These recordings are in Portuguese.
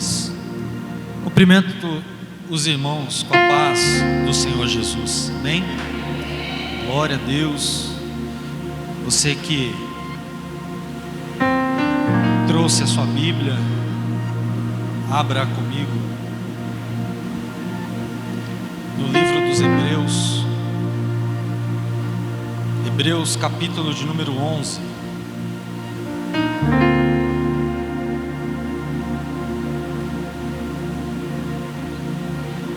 Aleluias. Cumprimento os irmãos com a paz do Senhor Jesus. Amém? Glória a Deus. Você que trouxe a sua Bíblia, abra comigo no livro dos Hebreus. Hebreus capítulo de número 11.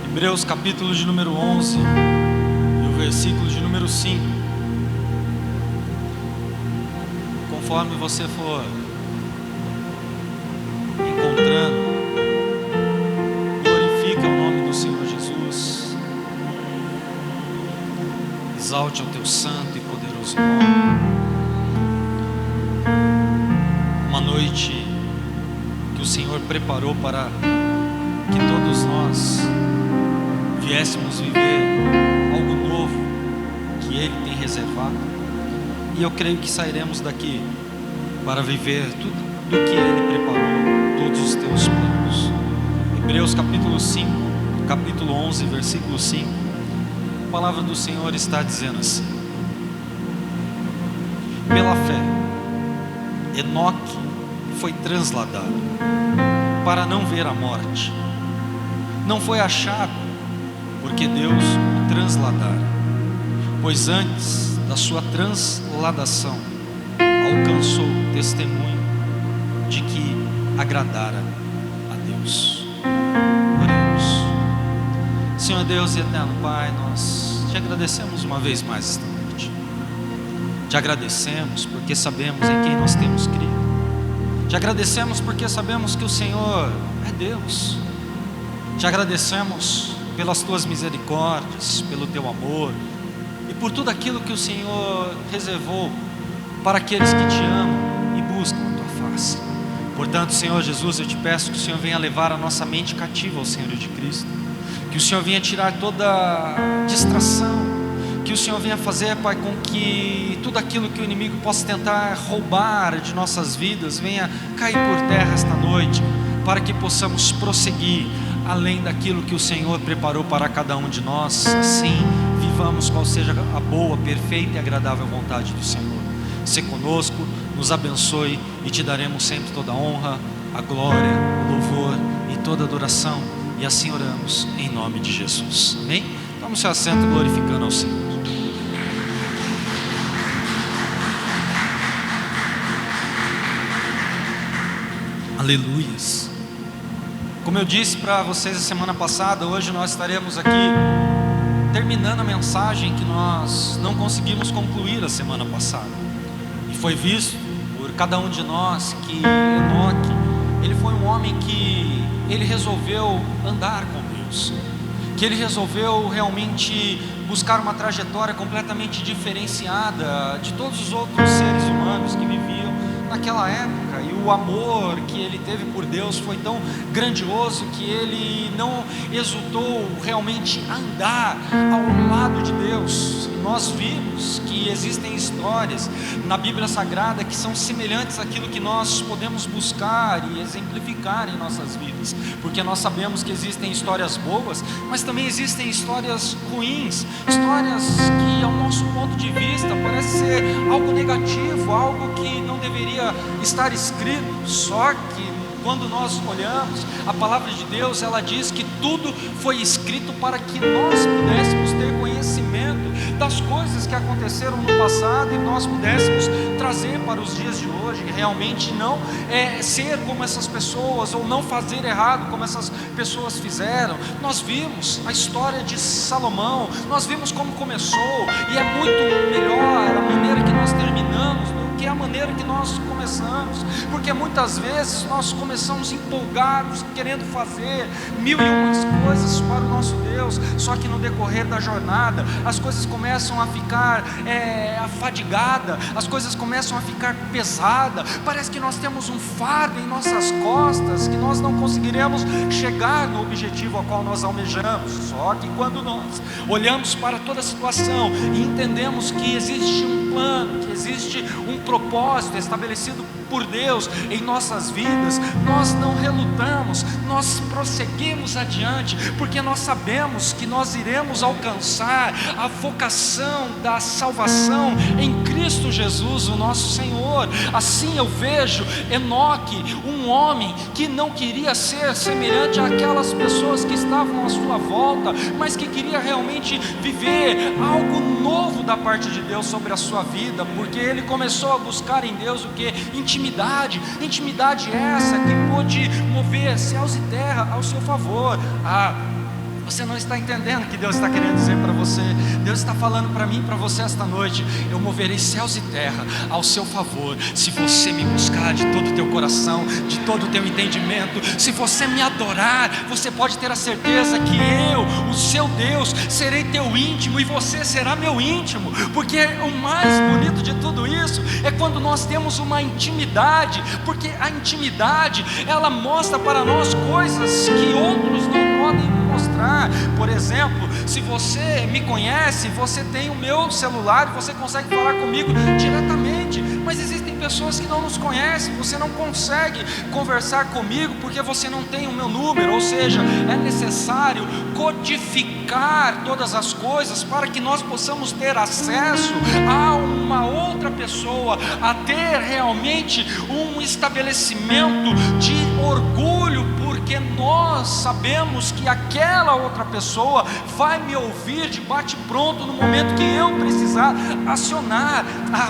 Hebreus capítulo de número 11 e o versículo de número 5. Conforme você for encontrando, glorifica o nome do Senhor Jesus, exalte ao teu santo e poderoso nome. Uma noite que o Senhor preparou para que todos nós viéssemos viver algo novo que Ele tem reservado, e eu creio que sairemos daqui para viver tudo do que Ele preparou, todos os teus planos. Hebreus capítulo 5, capítulo 11, versículo 5, a palavra do Senhor está dizendo assim: pela fé, Enoque foi transladado para não ver a morte, não foi achado porque Deus o transladara, pois antes da sua transladação alcançou o testemunho de que agradara a Deus. Oremos. Senhor Deus e eterno Pai, nós te agradecemos uma vez mais esta noite. Te agradecemos porque sabemos em quem nós temos crido. Te agradecemos porque sabemos que o Senhor é Deus. Te agradecemos pelas tuas misericórdias, pelo teu amor e por tudo aquilo que o Senhor reservou para aqueles que te amam e buscam a tua face. Portanto, Senhor Jesus, eu te peço que o Senhor venha levar a nossa mente cativa ao Senhor de Cristo, que o Senhor venha tirar toda distração, que o Senhor venha fazer, Pai, com que tudo aquilo que o inimigo possa tentar roubar de nossas vidas venha cair por terra esta noite, para que possamos prosseguir além daquilo que o Senhor preparou para cada um de nós. Assim vivamos qual seja a boa, perfeita e agradável vontade do Senhor. Se conosco, nos abençoe e te daremos sempre toda a honra, a glória, o louvor e toda a adoração. E assim oramos em nome de Jesus. Amém? Tome seu assento glorificando ao Senhor. Aleluias. Como eu disse para vocês a semana passada, hoje nós estaremos aqui terminando a mensagem que nós não conseguimos concluir a semana passada. E foi visto por cada um de nós que Enoque, ele foi um homem que ele resolveu andar com Deus, que ele resolveu realmente buscar uma trajetória completamente diferenciada de todos os outros seres humanos que viviam naquela época. E o amor que ele teve por Deus foi tão grandioso que ele não hesitou realmente a andar ao lado de Deus. E nós vimos que existem histórias na Bíblia Sagrada que são semelhantes àquilo que nós podemos buscar e exemplificar em nossas vidas, porque nós sabemos que existem histórias boas, mas também existem histórias ruins, histórias que ao nosso ponto de vista parece ser algo negativo, algo que não deveria estar escrito. Só que quando nós olhamos a palavra de Deus, ela diz que tudo foi escrito para que nós pudéssemos ter conhecimento das coisas que aconteceram no passado e nós pudéssemos trazer para os dias de hoje, e realmente não ser como essas pessoas, ou não fazer errado como essas pessoas fizeram. Nós vimos a história de Salomão, nós vimos como começou, e é muito melhor a maneira que nós terminamos do que a maneira que nós começamos, porque muitas vezes nós começamos empolgados, querendo fazer mil e umas coisas para o nosso Deus, só que no decorrer da jornada as coisas começam a ficar afadigadas, as coisas começam a ficar pesadas, parece que nós temos um fardo em nossas costas, que nós não conseguiremos chegar no objetivo ao qual nós almejamos. Só que quando nós olhamos para toda a situação e entendemos que existe um plano, que existe um propósito estabelecido por por Deus em nossas vidas, nós não relutamos, nós prosseguimos adiante, porque nós sabemos que nós iremos alcançar a vocação da salvação em Cristo Jesus, o nosso Senhor. Assim eu vejo Enoque, um homem que não queria ser semelhante àquelas pessoas que estavam à sua volta, mas que queria realmente viver algo novo da parte de Deus sobre a sua vida, porque ele começou a buscar em Deus o que? Intimidade essa que pôde mover céus e terra ao seu favor. Você não está entendendo o que Deus está querendo dizer para você. Deus está falando para mim e para você esta noite: eu moverei céus e terra ao seu favor, se você me buscar de todo o teu coração, de todo o teu entendimento. Se você me adorar, você pode ter a certeza que eu, o seu Deus, serei teu íntimo e você será meu íntimo. Porque o mais bonito de tudo isso é quando nós temos uma intimidade, porque a intimidade, ela mostra para nós coisas que outros não podem mostrar. Por exemplo, se você me conhece, você tem o meu celular e você consegue falar comigo diretamente, mas existem pessoas que não nos conhecem, você não consegue conversar comigo porque você não tem o meu número. Ou seja, é necessário codificar todas as coisas para que nós possamos ter acesso a uma outra pessoa, a ter realmente um estabelecimento de orgulho, porque nós sabemos que aquela outra pessoa vai me ouvir de bate pronto no momento que eu precisar acionar.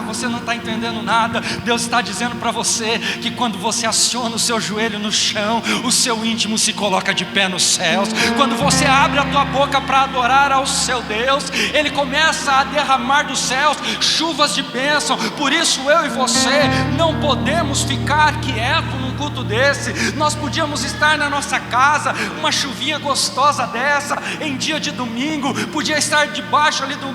Você não está entendendo nada. Deus está dizendo para você que quando você aciona o seu joelho no chão, o seu íntimo se coloca de pé nos céus. Quando você abre a tua boca para adorar ao seu Deus, Ele começa a derramar dos céus chuvas de bênção. Por isso eu e você não podemos ficar quietos num culto desse. Nós podíamos estar na nossa casa, uma chuvinha gostosa dessa, em dia de domingo, podia estar debaixo ali do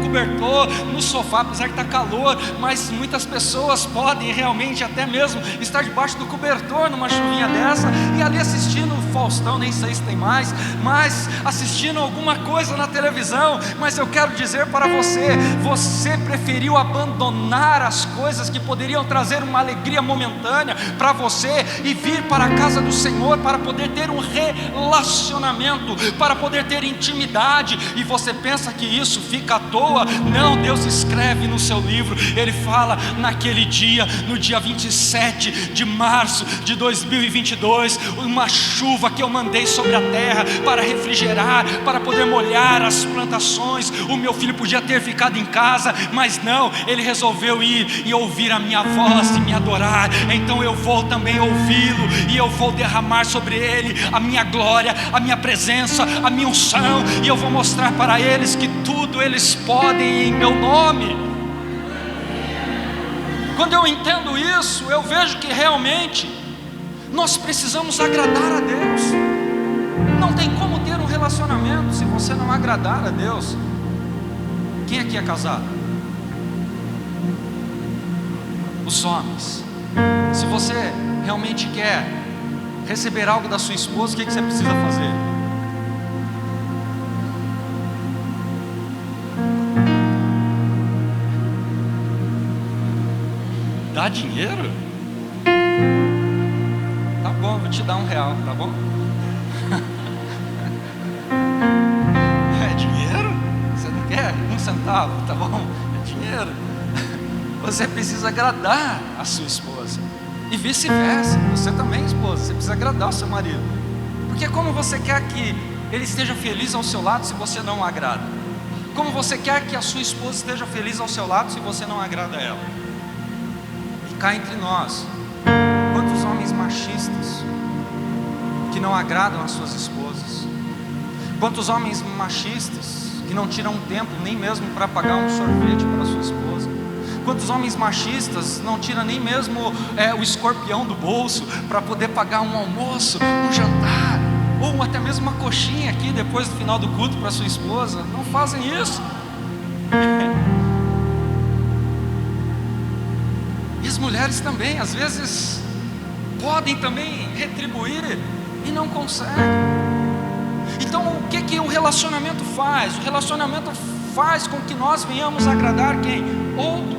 cobertor, no sofá, apesar que está calor, mas muitas pessoas podem realmente até mesmo estar debaixo do cobertor numa chuvinha dessa, e ali assistindo o Faustão, nem sei se tem mais, mas assistindo alguma coisa na televisão. Mas eu quero dizer para você, você preferiu abandonar as coisas que poderiam trazer uma alegria momentânea para você e vir para a casa do Senhor para poder ter um relacionamento, para poder ter intimidade, e você pensa que isso fica à toa? Não, Deus escreve no seu livro, Ele fala: naquele dia, no dia 27 de março de 2022, uma chuva que eu mandei sobre a terra para refrigerar, para poder molhar as plantações. O meu filho podia ter ficado em casa, mas não, ele resolveu ir e ouvir a minha voz e me adorar. Então eu vou também ouvi-lo, e eu vou derramar sobre ele a minha glória, a minha presença, a minha unção, e eu vou mostrar para eles que tudo eles podem em meu nome. Quando eu entendo isso, eu vejo que realmente nós precisamos agradar a Deus. Não tem como ter um relacionamento se você não agradar a Deus. Quem aqui é casado? Os homens. Se você realmente quer receber algo da sua esposa, o que você precisa fazer? Dá dinheiro? Tá bom, vou te dar R$1, tá bom? É dinheiro? Você não quer? 1 centavo, tá bom? É dinheiro. Você precisa agradar a sua esposa, e vice-versa. Você também, esposa, você precisa agradar o seu marido, porque como você quer que ele esteja feliz ao seu lado se você não o agrada? Como você quer que a sua esposa esteja feliz ao seu lado se você não agrada a ela? E cá entre nós, quantos homens machistas que não agradam as suas esposas? Quantos homens machistas que não tiram tempo nem mesmo para pagar um sorvete para a sua esposa? Quantos homens machistas não tiram nem mesmo o escorpião do bolso para poder pagar um almoço, um jantar, ou até mesmo uma coxinha aqui depois do final do culto para sua esposa? Não fazem isso. E as mulheres também, às vezes, podem também retribuir e não conseguem. Então o que o relacionamento faz? O relacionamento faz com que nós venhamos agradar quem? Outro.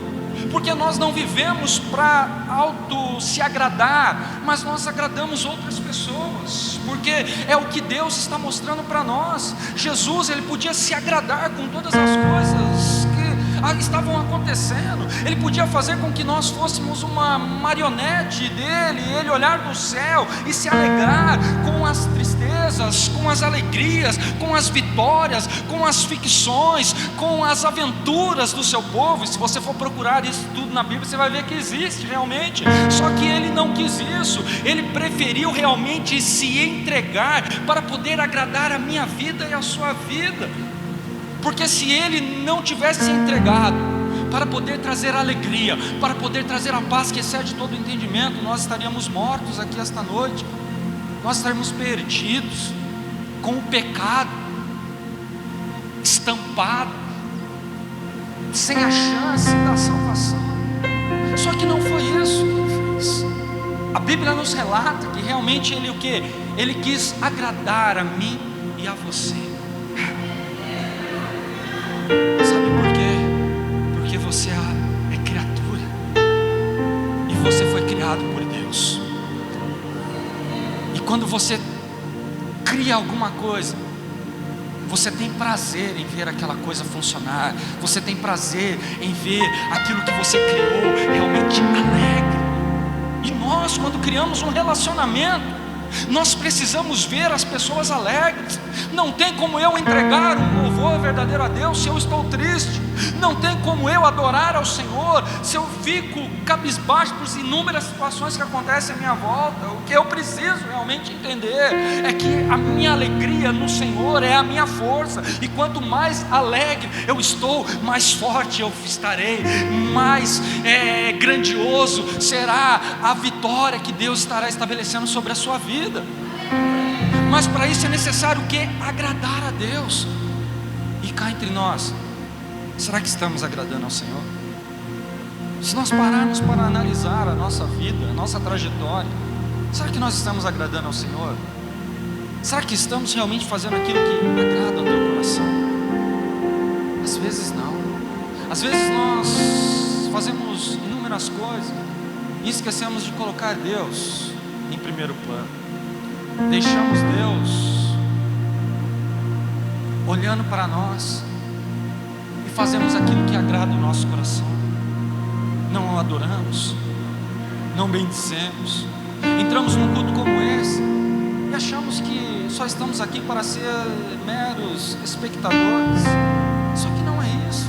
porque nós não vivemos para se agradar, mas nós agradamos outras pessoas, porque é o que Deus está mostrando para nós. Jesus, ele podia se agradar com todas as coisas que estavam acontecendo, ele podia fazer com que nós fôssemos uma marionete dele, ele olhar do céu e se alegrar com as tristezas, com as alegrias, com as vitórias, com as ficções, com as aventuras do seu povo. E se você for procurar isso tudo na Bíblia, você vai ver que existe realmente, só que ele não quis isso, ele preferiu realmente se entregar para poder agradar a minha vida e a sua vida. Porque se ele não tivesse se entregado para poder trazer alegria, para poder trazer a paz que excede todo o entendimento, nós estaríamos mortos aqui esta noite, nós estaríamos perdidos, com o pecado estampado, sem a chance da salvação. Só que não foi isso que ele fez. A Bíblia nos relata que realmente ele o quê? Ele quis agradar a mim e a você. Sabe por quê? Porque você é criatura e você foi criado por Deus. E quando você cria alguma coisa, você tem prazer em ver aquela coisa funcionar, você tem prazer em ver aquilo que você criou realmente alegre. E nós, quando criamos um relacionamento, nós precisamos ver as pessoas alegres. Não tem como eu entregar um louvor verdadeiro a Deus se eu estou triste. Não tem como eu adorar ao Senhor se eu fico cabisbaixo por inúmeras situações que acontecem à minha volta. O que eu preciso realmente entender é que a minha alegria no Senhor é a minha força. E quanto mais alegre eu estou, mais forte eu estarei, mais grandioso será a vitória que Deus estará estabelecendo sobre a sua vida. Mas para isso é necessário o quê? Agradar a Deus. E cá entre nós, será que estamos agradando ao Senhor? Se nós pararmos para analisar a nossa vida, a nossa trajetória, será que nós estamos agradando ao Senhor? Será que estamos realmente fazendo aquilo que agrada ao teu coração? Às vezes não. Às vezes nós fazemos inúmeras coisas e esquecemos de colocar Deus em primeiro plano. Deixamos Deus olhando para nós e fazemos aquilo que agrada o nosso coração. Não o adoramos, não bendizemos. Entramos num culto como esse e achamos que só estamos aqui para ser meros espectadores. Só que não é isso.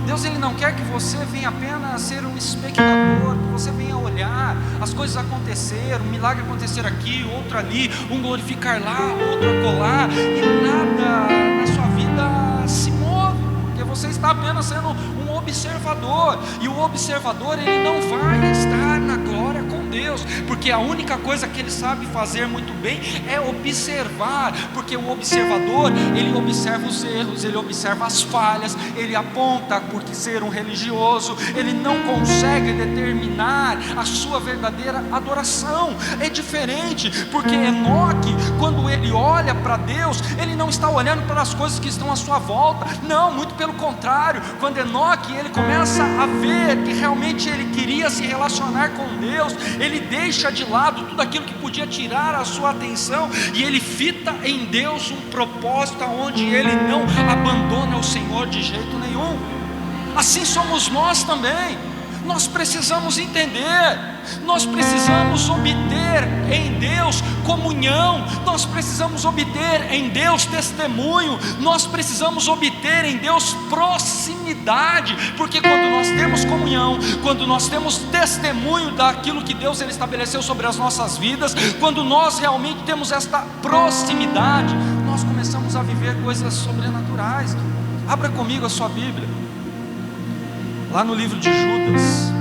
Deus, ele não quer que você venha apenas ser um espectador, que você venha olhar as coisas acontecer, um milagre acontecer aqui, outro ali, um glorificar lá, outro acolá, e nada na sua vida se move, porque você está apenas sendo um observador, e o observador, ele não vai estar na glória com Deus, porque a única coisa que ele sabe fazer muito bem é observar, porque o observador, ele observa os erros, ele observa as falhas, ele aponta, porque ser um religioso, ele não consegue determinar a sua verdadeira adoração. É diferente, porque Enoque, quando ele olha para Deus, ele não está olhando para as coisas que estão à sua volta, não, muito pelo contrário. Quando Enoque, ele começa a ver que realmente ele queria se relacionar com Deus, ele deixa de lado tudo aquilo que podia tirar a sua atenção, e ele fita em Deus um propósito onde ele não abandona o Senhor de jeito nenhum. Assim somos nós também. Nós precisamos entender, nós precisamos obter em Deus comunhão, nós precisamos obter em Deus testemunho, nós precisamos obter em Deus proximidade, porque quando nós temos comunhão, quando nós temos testemunho daquilo que Deus ele estabeleceu sobre as nossas vidas, quando nós realmente temos esta proximidade, nós começamos a viver coisas sobrenaturais. Abra comigo a sua Bíblia, lá no livro de Judas.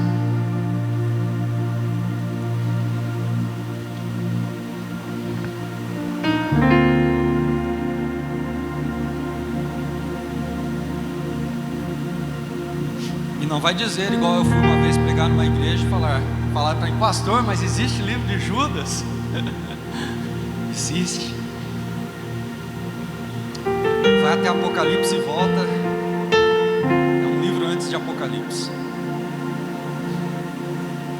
E não vai dizer igual eu fui uma vez pregar numa igreja e falar para mim, pastor, mas existe livro de Judas? Existe. Vai até Apocalipse e volta. De Apocalipse.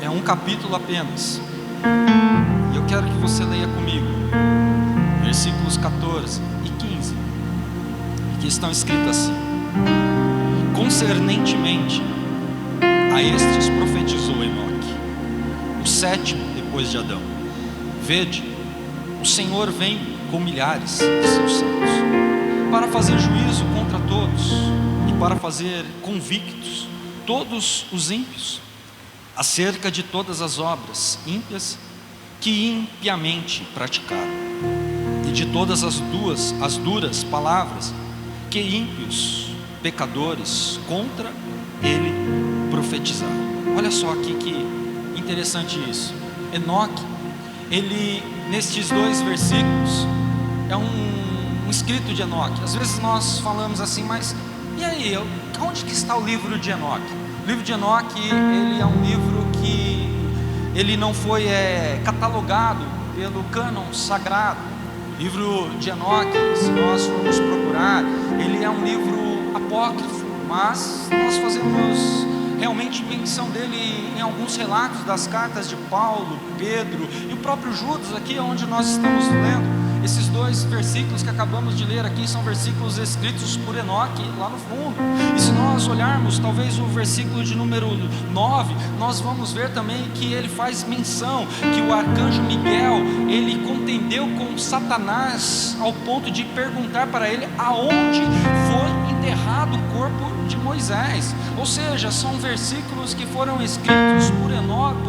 é um capítulo apenas, e eu quero que você leia comigo versículos 14 e 15, que estão escritos assim: concernentemente a estes profetizou Enoque, o sétimo depois de Adão: vede, o Senhor vem com milhares de seus santos, para fazer juízo contra todos, e para fazer convictos todos os ímpios, acerca de todas as obras ímpias que impiamente praticaram, e de todas as duras palavras que ímpios pecadores contra ele profetizaram. Olha só aqui que interessante isso. Enoque, ele, nestes dois versículos, é um escrito de Enoque. Às vezes nós falamos assim, mas e aí, onde que está o livro de Enoque? O livro de Enoque, ele é um livro que ele não foi catalogado pelo cânon sagrado. O livro de Enoque, se nós formos procurar, ele é um livro apócrifo, mas nós fazemos realmente menção dele em alguns relatos das cartas de Paulo, Pedro e o próprio Judas, aqui onde nós estamos lendo. Esses dois versículos que acabamos de ler aqui são versículos escritos por Enoque lá no fundo. E se nós olharmos talvez o versículo de número 9, nós vamos ver também que ele faz menção que o arcanjo Miguel, ele contendeu com Satanás ao ponto de perguntar para ele aonde foi enterrado o corpo de Moisés. Ou seja, são versículos que foram escritos por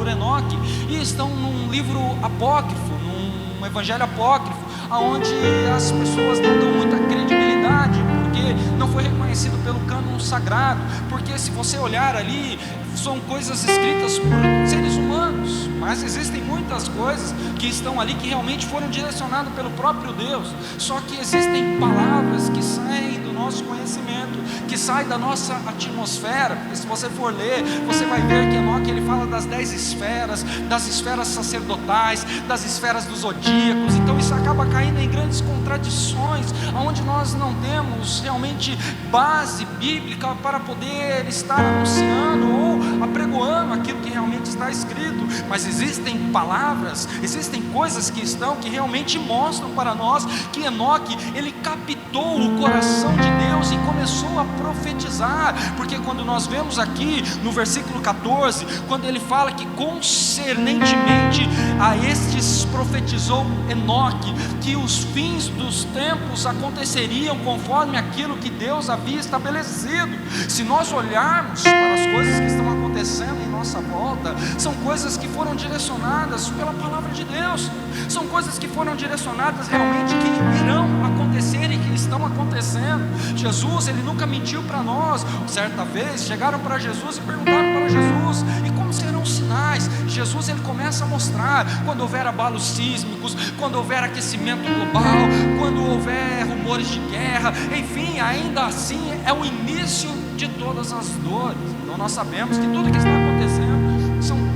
Enoque e estão num livro apócrifo, num evangelho apócrifo, aonde as pessoas não dão muita credibilidade, porque não foi reconhecido pelo cânon sagrado, porque se você olhar ali, são coisas escritas por seres humanos, mas existem muitas coisas que estão ali que realmente foram direcionadas pelo próprio Deus. Só que existem palavras que saem do nosso conhecimento, que saem da nossa atmosfera, porque se você for ler, você vai ver que Enoque, ele fala das 10 esferas, das esferas sacerdotais, das esferas dos zodíacos. Então isso acaba caindo em grandes contradições, onde nós não temos realmente base bíblica para poder estar anunciando ou apregoando aquilo que realmente está escrito. Mas existem palavras, existem coisas que realmente mostram para nós que Enoque, ele captou o coração de Deus e começou a profetizar. Porque quando nós vemos aqui no versículo 14, quando ele fala que concernentemente a estes profetizou Enoque, que os fins dos tempos aconteceriam conforme aquilo que Deus havia estabelecido. Se nós olharmos para as coisas que estão acontecendo em nossa volta, são coisas que foram direcionadas pela palavra de Deus, são coisas que foram direcionadas realmente que irão acontecer e que estão acontecendo. Jesus, ele nunca mentiu para nós. Certa vez chegaram para Jesus e perguntaram para Jesus: e como serão os sinais? Jesus, ele começa a mostrar quando houver abalos sísmicos, quando houver aquecimento global, quando houver rumores de guerra, enfim, ainda assim é o início de todas as dores. Então nós sabemos que tudo que está acontecendo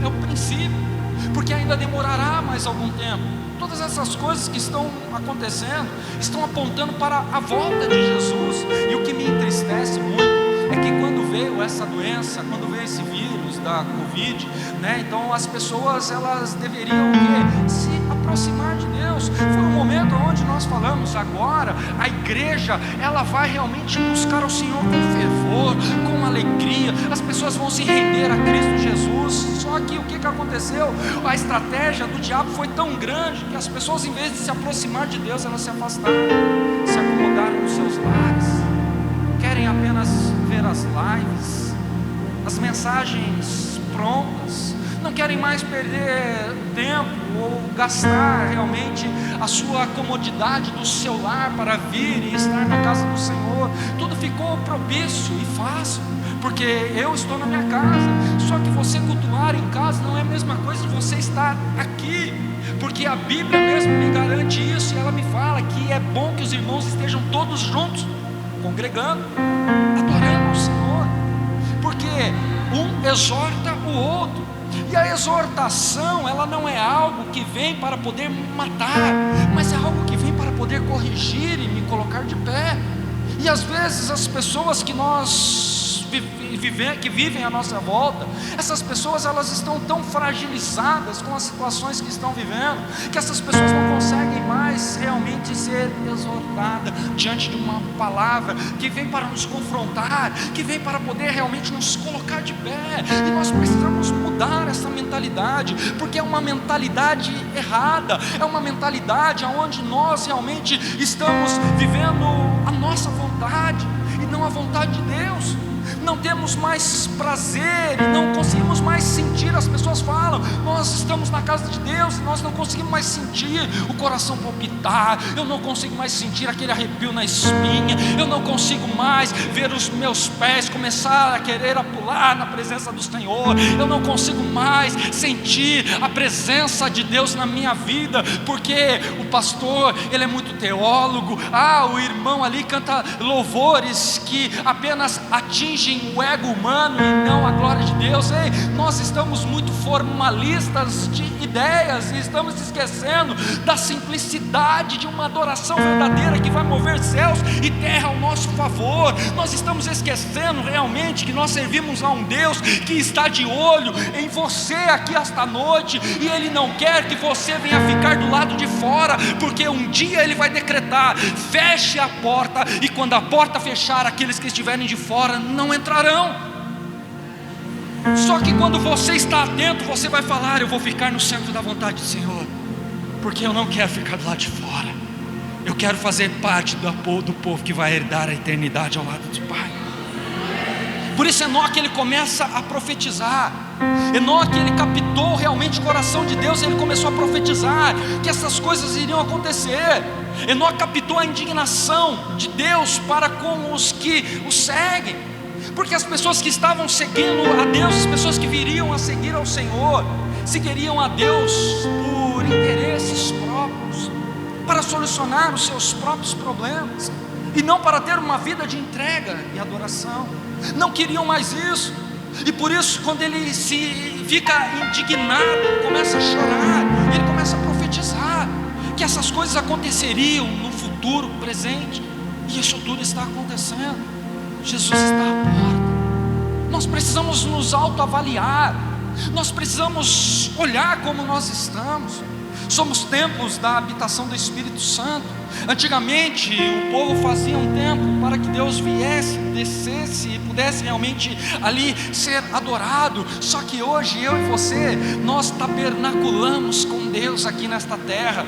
é o princípio, porque ainda demorará mais algum tempo. Todas essas coisas que estão acontecendo estão apontando para a volta de Jesus. E o que me entristece muito é que quando veio essa doença, quando veio esse vírus da Covid, então as pessoas, elas deveriam se aproximar de Deus. Foi um momento onde nós falamos: agora a igreja, ela vai realmente buscar o Senhor com fervor, com alegria, as pessoas vão se render a Cristo Jesus. Só que o que aconteceu? A estratégia do diabo foi tão grande que as pessoas, em vez de se aproximar de Deus, elas se afastaram, se acomodaram nos seus lares, querem apenas ver as lives, as mensagens prontas, não querem mais perder tempo ou gastar realmente a sua comodidade do seu lar para vir e estar na casa do Senhor. Tudo ficou propício e fácil, porque eu estou na minha casa. Só que você cultuar em casa não é a mesma coisa de você estar aqui, porque a Bíblia mesmo me garante isso, e ela me fala que é bom que os irmãos estejam todos juntos, congregando, adorando o Senhor, porque um exorta o outro. E a exortação, ela não é algo que vem para poder matar, mas é algo que vem para poder corrigir e me colocar de pé. E às vezes as pessoas que nós que vivem à nossa volta, essas pessoas elas estão tão fragilizadas com as situações que estão vivendo, que essas pessoas não conseguem mais realmente ser exortadas diante de uma palavra que vem para nos confrontar, que vem para poder realmente nos colocar de pé. E nós precisamos mudar essa mentalidade, porque é uma mentalidade errada, é uma mentalidade onde nós realmente estamos vivendo a nossa vontade e não a vontade de Deus. Não temos mais prazer e não conseguimos mais sentir. As pessoas falam, nós estamos na casa de Deus, nós não conseguimos mais sentir o coração palpitar, eu não consigo mais sentir aquele arrepio na espinha, eu não consigo mais ver os meus pés começar a querer pular na presença do Senhor, eu não consigo mais sentir a presença de Deus na minha vida, porque o pastor, ele é muito teólogo, o irmão ali canta louvores que apenas atingem o ego humano e não a glória de Deus. Ei, nós estamos muito formalistas de ideias e estamos esquecendo da simplicidade de uma adoração verdadeira que vai mover céus e terra ao nosso favor. Nós estamos esquecendo realmente que nós servimos a um Deus que está de olho em você aqui esta noite, e Ele não quer que você venha ficar do lado de fora, porque um dia Ele vai decretar: feche a porta, e quando a porta fechar, aqueles que estiverem de fora não entrarão. Só que quando você está atento, você vai falar: eu vou ficar no centro da vontade do Senhor, porque eu não quero ficar do lado de fora, eu quero fazer parte do povo que vai herdar a eternidade ao lado do Pai. Por isso Enoque, ele começa a profetizar. Enoque, ele captou realmente o coração de Deus, e ele começou a profetizar que essas coisas iriam acontecer. Enoque captou a indignação de Deus para com os que o seguem, porque as pessoas que estavam seguindo a Deus, as pessoas que viriam a seguir ao Senhor, seguiriam a Deus por interesses próprios, para solucionar os seus próprios problemas, e não para ter uma vida de entrega e adoração. Não queriam mais isso, e por isso, quando ele fica indignado, ele começa a chorar, ele começa a profetizar que essas coisas aconteceriam no futuro presente, e isso tudo está acontecendo. Jesus está à porta. Nós precisamos nos autoavaliar, nós precisamos olhar como nós estamos. Somos templos da habitação do Espírito Santo. Antigamente o povo fazia um templo para que Deus viesse, descesse e pudesse realmente ali ser adorado. Só que hoje eu e você, nós tabernaculamos com Deus aqui nesta terra.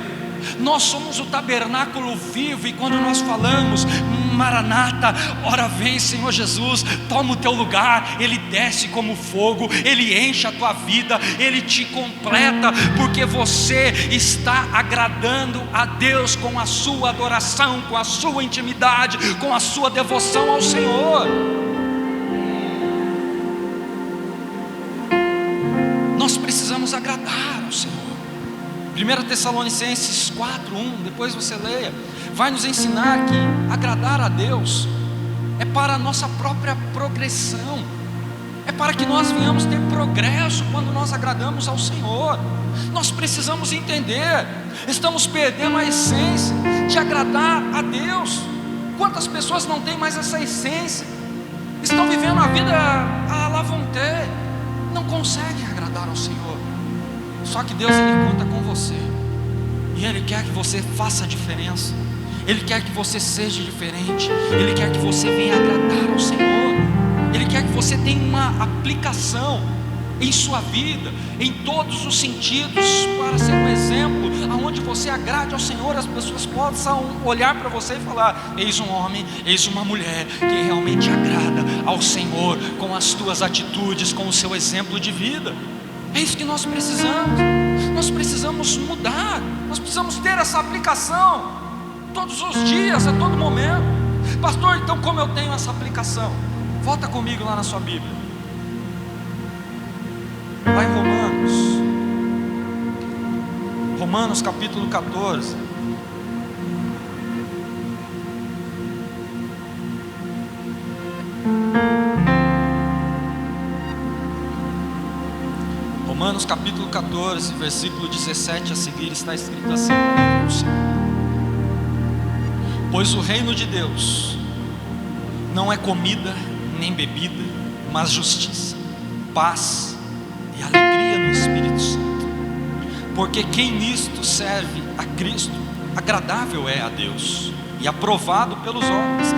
Nós somos o tabernáculo vivo, e quando nós falamos Maranata, ora vem Senhor Jesus, toma o teu lugar, Ele desce como fogo, Ele enche a tua vida, Ele te completa, porque você está agradando a Deus com a sua adoração, com a sua intimidade, com a sua devoção ao Senhor. Nós precisamos agradar ao Senhor. 1 Tessalonicenses 4:1, depois você leia, vai nos ensinar que agradar a Deus é para a nossa própria progressão, é para que nós venhamos ter progresso quando nós agradamos ao Senhor. Nós precisamos entender, estamos perdendo a essência de agradar a Deus. Quantas pessoas não têm mais essa essência, estão vivendo a vida à la vontade, não conseguem agradar ao Senhor. Só que Deus, Ele conta com você, e Ele quer que você faça a diferença, Ele quer que você seja diferente, Ele quer que você venha agradar ao Senhor, Ele quer que você tenha uma aplicação em sua vida, em todos os sentidos, para ser um exemplo, aonde você agrade ao Senhor, as pessoas possam olhar para você e falar: eis um homem, eis uma mulher que realmente agrada ao Senhor, com as tuas atitudes, com o seu exemplo de vida. É isso que nós precisamos. Nós precisamos mudar, nós precisamos ter essa aplicação todos os dias, a todo momento. Pastor, então como eu tenho essa aplicação? Volta comigo lá na sua Bíblia, lá em Romanos capítulo 14. Romanos capítulo 14, versículo 17 a seguir, está escrito assim: pois o reino de Deus não é comida nem bebida, mas justiça, paz e alegria no Espírito Santo. Porque quem nisto serve a Cristo, agradável é a Deus e aprovado pelos homens.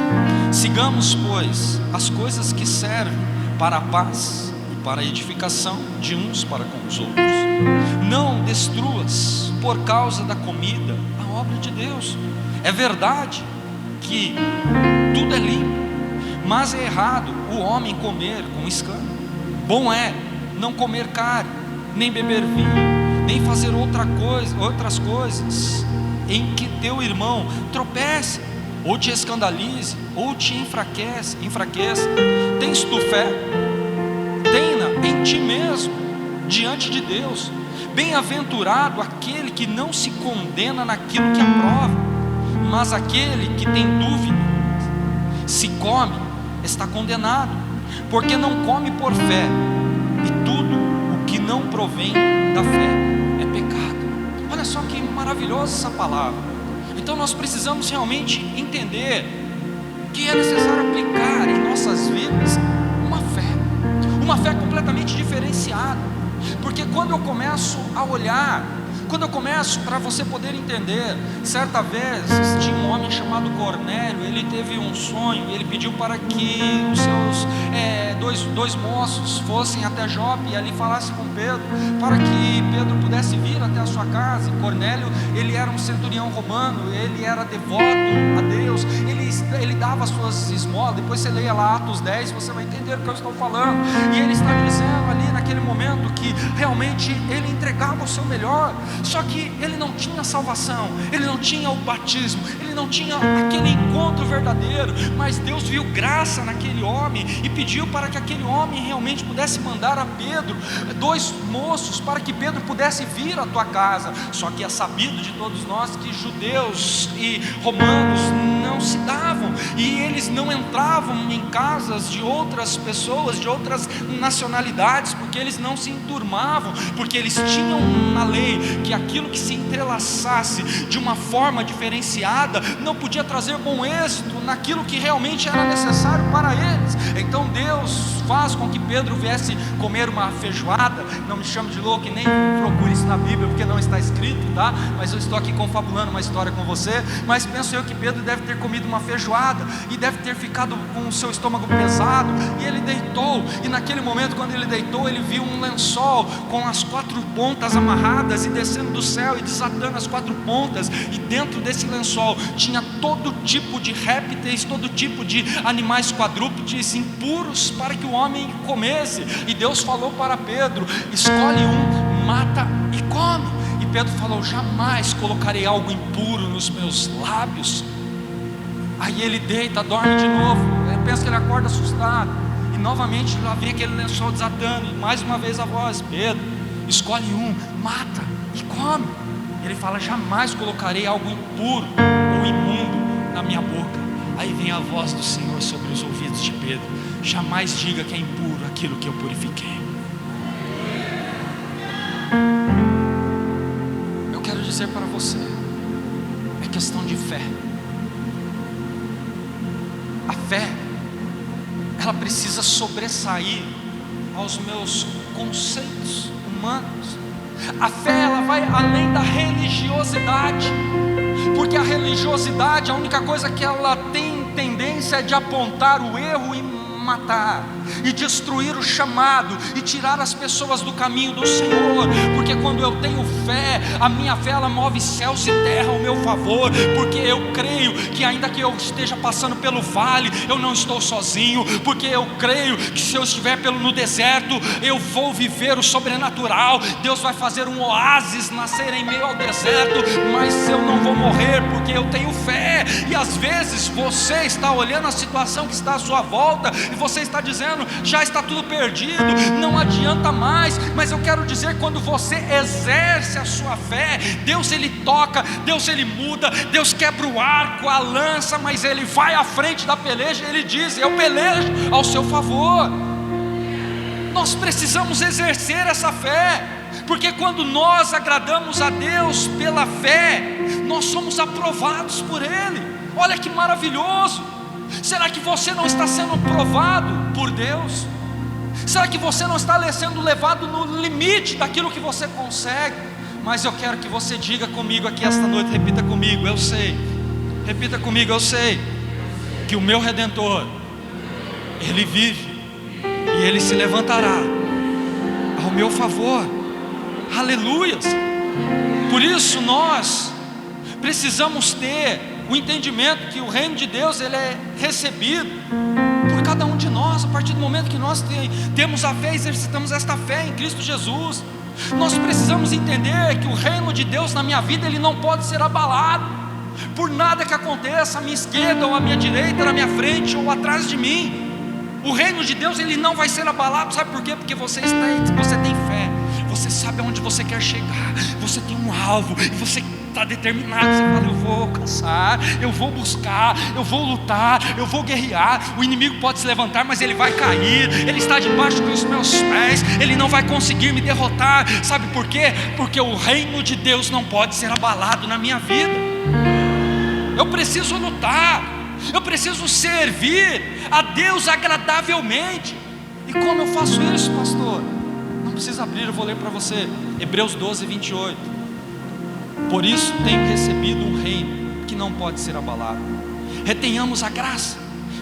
Sigamos, pois, as coisas que servem para a paz e para a edificação de uns para com os outros. Não destruas por causa da comida a obra de Deus. É verdade que tudo é limpo, mas é errado o homem comer com escândalo. Bom é não comer carne, nem beber vinho, nem fazer outras coisas em que teu irmão tropece, ou te escandalize, ou te enfraqueça. Tens tu fé? Tenha em ti mesmo, diante de Deus. Bem-aventurado aquele que não se condena naquilo que aprova, mas aquele que tem dúvida, se come, está condenado, porque não come por fé, e tudo o que não provém da fé é pecado. Olha só que maravilhosa essa palavra. Então nós precisamos realmente entender que é necessário aplicar em nossas vidas uma fé completamente diferenciada. Porque quando eu começo a olhar, para você poder entender, certa vez tinha um homem chamado Cornélio. Ele teve um sonho e ele pediu para que os seus dois moços fossem até Jope e ali falassem com Pedro, para que Pedro pudesse vir até a sua casa. E Cornélio, ele era um centurião romano, ele era devoto a Deus, ele dava as suas esmolas. Depois você leia lá Atos 10, você vai entender o que eu estou falando. E ele está dizendo ali naquele momento que realmente ele entregava o seu melhor. Só que ele não tinha salvação, ele não tinha o batismo, ele não tinha aquele encontro verdadeiro. Mas Deus viu graça naquele homem e pediu para que aquele homem realmente pudesse mandar a Pedro 2 moços, para que Pedro pudesse vir à tua casa. Só que é sabido de todos nós que judeus e romanos não se davam, e eles não entravam em casas de outras pessoas, de outras nacionalidades, porque eles não se enturmavam, porque eles tinham na lei que aquilo que se entrelaçasse de uma forma diferenciada não podia trazer bom êxito naquilo que realmente era necessário para eles. Então Deus faz com que Pedro viesse comer uma feijoada. Não me chame de louco e nem procure isso na Bíblia, porque não está escrito, tá? Mas eu estou aqui confabulando uma história com você. Mas penso eu que Pedro deve ter comido uma feijoada e deve ter ficado com o seu estômago pesado, e ele deitou. E naquele momento, quando ele deitou, ele viu um lençol com as 4 pontas amarradas e descendo do céu e desatando as 4 pontas, e dentro desse lençol tinha todo tipo de répteis, todo tipo de animais quadrúpedes impuros para que o homem comesse. E Deus falou para Pedro: escolhe um, mata e come. E Pedro falou: jamais colocarei algo impuro nos meus lábios. Aí ele deita, dorme de novo. Eu penso que ele acorda assustado, e novamente lá vem aquele lençol desatando, e mais uma vez a voz: Pedro, escolhe um, mata e come. Ele fala: jamais colocarei algo impuro ou imundo na minha boca. Aí vem a voz do Senhor sobre os ouvidos de Pedro: jamais diga que é impuro aquilo que eu purifiquei. Eu quero dizer para você, é questão de fé. A fé, ela precisa sobressair aos meus conceitos humanos. A fé, ela vai além da religiosidade, porque a religiosidade, a única coisa que ela tem tendência é de apontar o erro e matar, e destruir o chamado, e tirar as pessoas do caminho do Senhor. Porque quando eu tenho fé, a minha fé, ela move céus e terra ao meu favor, porque eu creio que ainda que eu esteja passando pelo vale, eu não estou sozinho, porque eu creio que se eu estiver no deserto, eu vou viver o sobrenatural. Deus vai fazer um oásis nascer em meio ao deserto, mas eu não vou morrer, porque eu tenho fé. E às vezes você está olhando a situação que está à sua volta, e você está dizendo: já está tudo perdido, não adianta mais. Mas eu quero dizer, quando você exerce a sua fé, Deus ele toca, Deus ele muda, Deus quebra o arco, a lança, mas ele vai à frente da peleja e ele diz: eu pelejo ao seu favor. Nós precisamos exercer essa fé, porque quando nós agradamos a Deus pela fé, nós somos aprovados por Ele. Olha que maravilhoso! Será que você não está sendo provado por Deus? Será que você não está sendo levado no limite daquilo que você consegue? Mas eu quero que você diga comigo aqui esta noite, repita comigo, eu sei. Repita comigo, eu sei que o meu Redentor, Ele vive e Ele se levantará ao meu favor. Aleluias. Por isso nós precisamos ter o entendimento que o reino de Deus, ele é recebido por cada um de nós, a partir do momento que nós temos a fé, exercitamos esta fé em Cristo Jesus. Nós precisamos entender que o reino de Deus na minha vida, ele não pode ser abalado por nada que aconteça à minha esquerda ou à minha direita, na minha frente ou atrás de mim. O reino de Deus, ele não vai ser abalado, sabe por quê? Porque você tem fé, você sabe aonde você quer chegar, você tem um alvo, e você está determinado, você fala, eu vou alcançar, eu vou buscar, eu vou lutar, eu vou guerrear. O inimigo pode se levantar, mas ele vai cair, ele está debaixo dos meus pés, ele não vai conseguir me derrotar. Sabe por quê? Porque o reino de Deus não pode ser abalado na minha vida. Eu preciso lutar, eu preciso servir a Deus agradavelmente. E como eu faço isso, pastor? Não precisa abrir, eu vou ler para você, Hebreus 12, 28. Por isso tenho recebido um reino que não pode ser abalado. Retenhamos a graça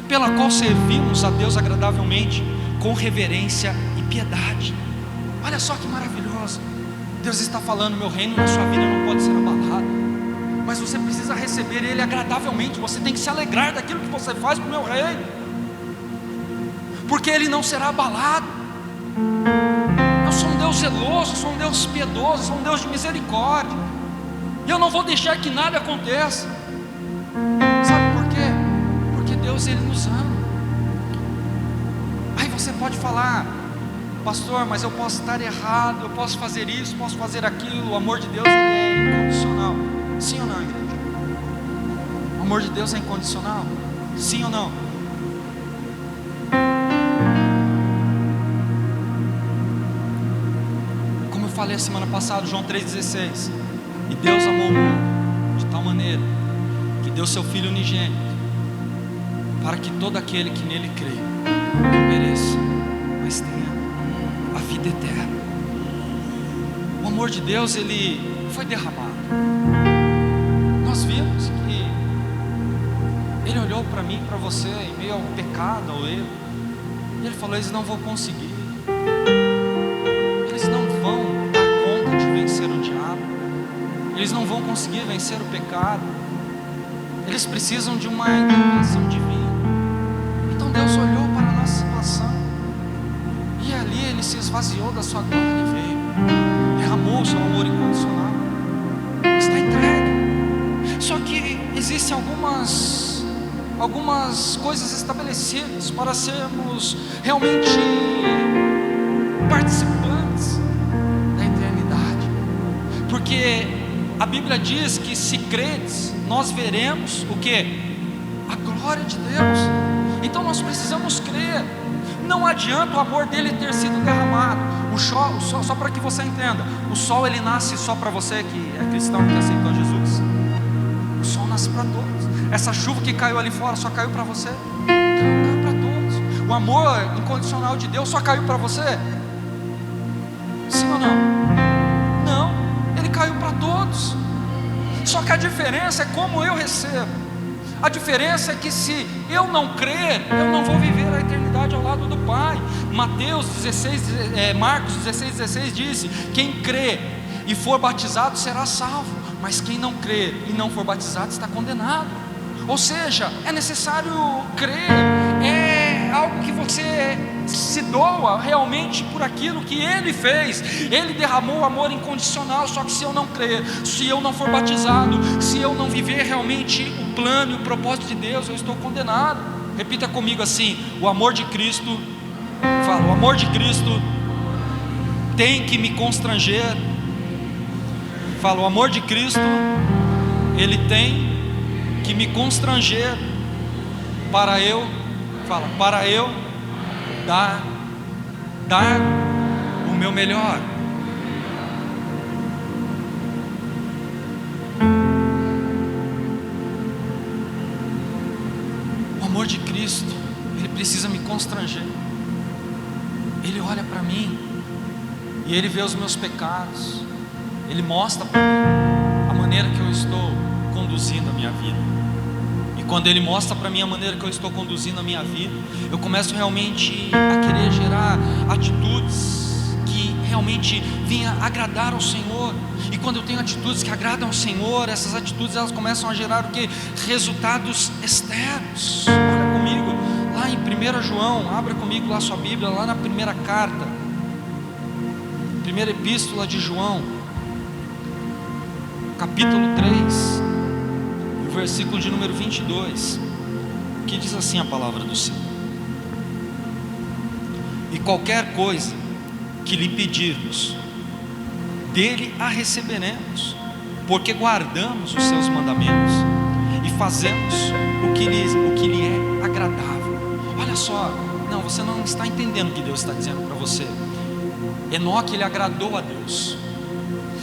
pela qual servimos a Deus agradavelmente, com reverência e piedade. Olha só que maravilhoso. Deus está falando, meu reino na sua vida não pode ser abalado, mas você precisa receber Ele agradavelmente. Você tem que se alegrar daquilo que você faz para o meu reino, porque Ele não será abalado. Eu sou um Deus zeloso, sou um Deus piedoso, sou um Deus de misericórdia, e eu não vou deixar que nada aconteça. Sabe por quê? Porque Deus, Ele nos ama. Aí você pode falar, pastor, mas eu posso estar errado, eu posso fazer isso, posso fazer aquilo. O amor de Deus, ele é incondicional. Sim ou não, igreja? O amor de Deus é incondicional? Sim ou não? Como eu falei a semana passada, João 3,16. E Deus amou o mundo de tal maneira que deu seu Filho unigênito, para que todo aquele que nele crê não pereça, mas tenha a vida eterna. O amor de Deus, ele foi derramado. Nós vimos que Ele olhou para mim, para você, em meio ao pecado, ao erro, e Ele falou, eles não vão conseguir, eles não vão dar conta de vencer o diabo, eles não vão conseguir vencer o pecado, eles precisam de uma intervenção divina. Então Deus olhou para a nossa situação, e ali Ele se esvaziou da sua glória e veio, derramou o seu amor incondicional. Está entregue. Só que existem algumas coisas estabelecidas para sermos realmente participantes da eternidade, porque a Bíblia diz que se credes, nós veremos o que? A glória de Deus. Então nós precisamos crer. Não adianta o amor dele ter sido derramado. O sol, só para que você entenda, o sol ele nasce só para você que é cristão, que aceitou Jesus. O sol nasce para todos. Essa chuva que caiu ali fora só caiu para você? Não, caiu para todos. O amor incondicional de Deus só caiu para você? Sim ou não? Não, ele caiu para todos. Só que a diferença é como eu recebo. A diferença é que se eu não crer, eu não vou viver a eternidade ao lado do Pai. Marcos 16,16 disse, quem crê e for batizado será salvo, mas quem não crê e não for batizado está condenado. Ou seja, é necessário crer, é algo que você se doa realmente por aquilo que Ele fez. Ele derramou o amor incondicional. Só que se eu não crer, se eu não for batizado, se eu não viver realmente o plano e o propósito de Deus, eu estou condenado. Repita comigo assim, o amor de Cristo, fala, o amor de Cristo tem que me constranger. Fala, o amor de Cristo, ele tem que me constranger para eu, fala, para eu dar o meu melhor. O amor amor de Cristo, ele precisa me constranger. Ele olha para mim e ele vê os meus pecados. Ele mostra para mim a maneira que eu estou conduzindo a minha vida. E quando ele mostra para mim a maneira que eu estou conduzindo a minha vida, eu começo realmente a querer gerar atitudes que realmente venham agradar ao Senhor. E quando eu tenho atitudes que agradam ao Senhor, essas atitudes elas começam a gerar o quê? Resultados externos. Olha comigo lá em 1 João, abra comigo lá sua Bíblia, lá na primeira carta, primeira epístola de João, capítulo 3, o versículo de número 22, que diz assim a palavra do Senhor: e qualquer coisa que lhe pedirmos, dele a receberemos, porque guardamos os seus mandamentos e fazemos o que lhe é agradável. Olha só, não, você não está entendendo o que Deus está dizendo para você. Enoque, ele agradou a Deus,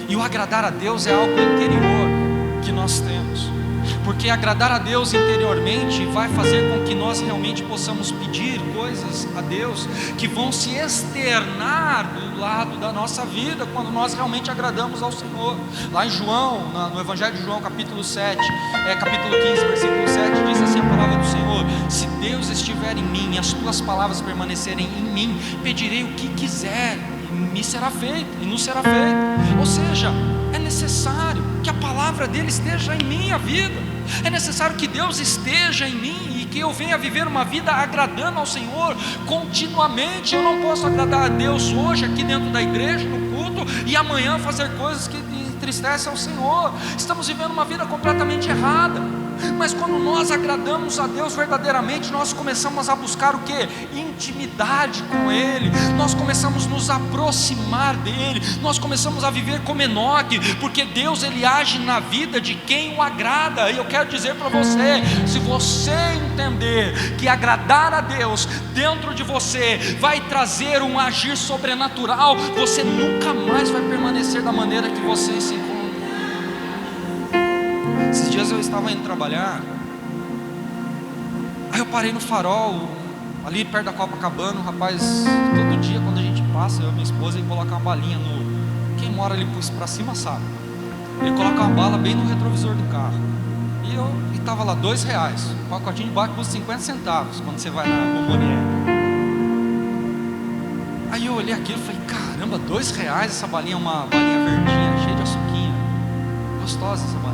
e o agradar a Deus é algo interior que nós temos, porque agradar a Deus interiormente vai fazer com que nós realmente possamos pedir coisas a Deus que vão se externar do lado da nossa vida, quando nós realmente agradamos ao Senhor. Lá em João, no Evangelho de João, capítulo 7, capítulo 15, versículo 7, diz assim a palavra do Senhor: se Deus estiver em mim e as tuas palavras permanecerem em mim, pedirei o que quiser e me será feito, e nos será feito. Ou seja, é necessário que a palavra dele esteja em minha vida, é necessário que Deus esteja em mim e que eu venha viver uma vida agradando ao Senhor continuamente. Eu não posso agradar a Deus hoje aqui dentro da igreja, no culto, e amanhã fazer coisas que entristecem ao Senhor. Estamos vivendo uma vida completamente errada. Mas quando nós agradamos a Deus verdadeiramente, nós começamos a buscar o que? Intimidade com Ele. Nós começamos a nos aproximar dEle. Nós começamos a viver como Enoque, porque Deus, Ele age na vida de quem o agrada. E eu quero dizer para você, se você entender que agradar a Deus dentro de você vai trazer um agir sobrenatural, você nunca mais vai permanecer da maneira que você se encontra. Esses dias eu estava indo trabalhar, aí eu parei no farol, ali perto da Copacabana. O rapaz, todo dia quando a gente passa, eu e minha esposa, ele coloca uma balinha no... Quem mora ali para cima sabe. Ele coloca uma bala bem no retrovisor do carro. E estava lá R$2, o pacotinho de bala custa 50 centavos, quando você vai na Bombonier. Aí eu olhei aquilo e falei, caramba, R$2, essa balinha é uma balinha verdinha, cheia de açuquinha, gostosa essa balinha.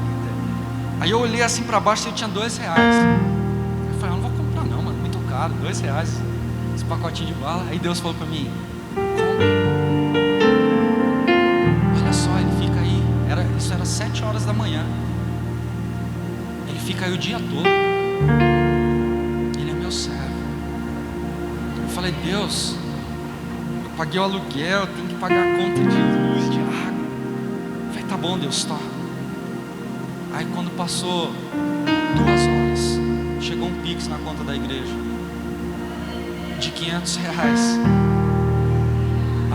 Aí eu olhei assim para baixo e eu tinha R$2. Eu falei, não vou comprar não, mano, muito caro, R$2 esse pacotinho de bala. Aí Deus falou para mim, compra. Olha só, ele fica aí, isso era 7 horas da manhã, ele fica aí o dia todo, ele é meu servo. Eu falei, Deus, eu paguei o aluguel, eu tenho que pagar a conta de luz, de água. Eu falei, tá bom, Deus, toma. Aí quando passou 2 horas, chegou um Pix na conta da igreja de R$500,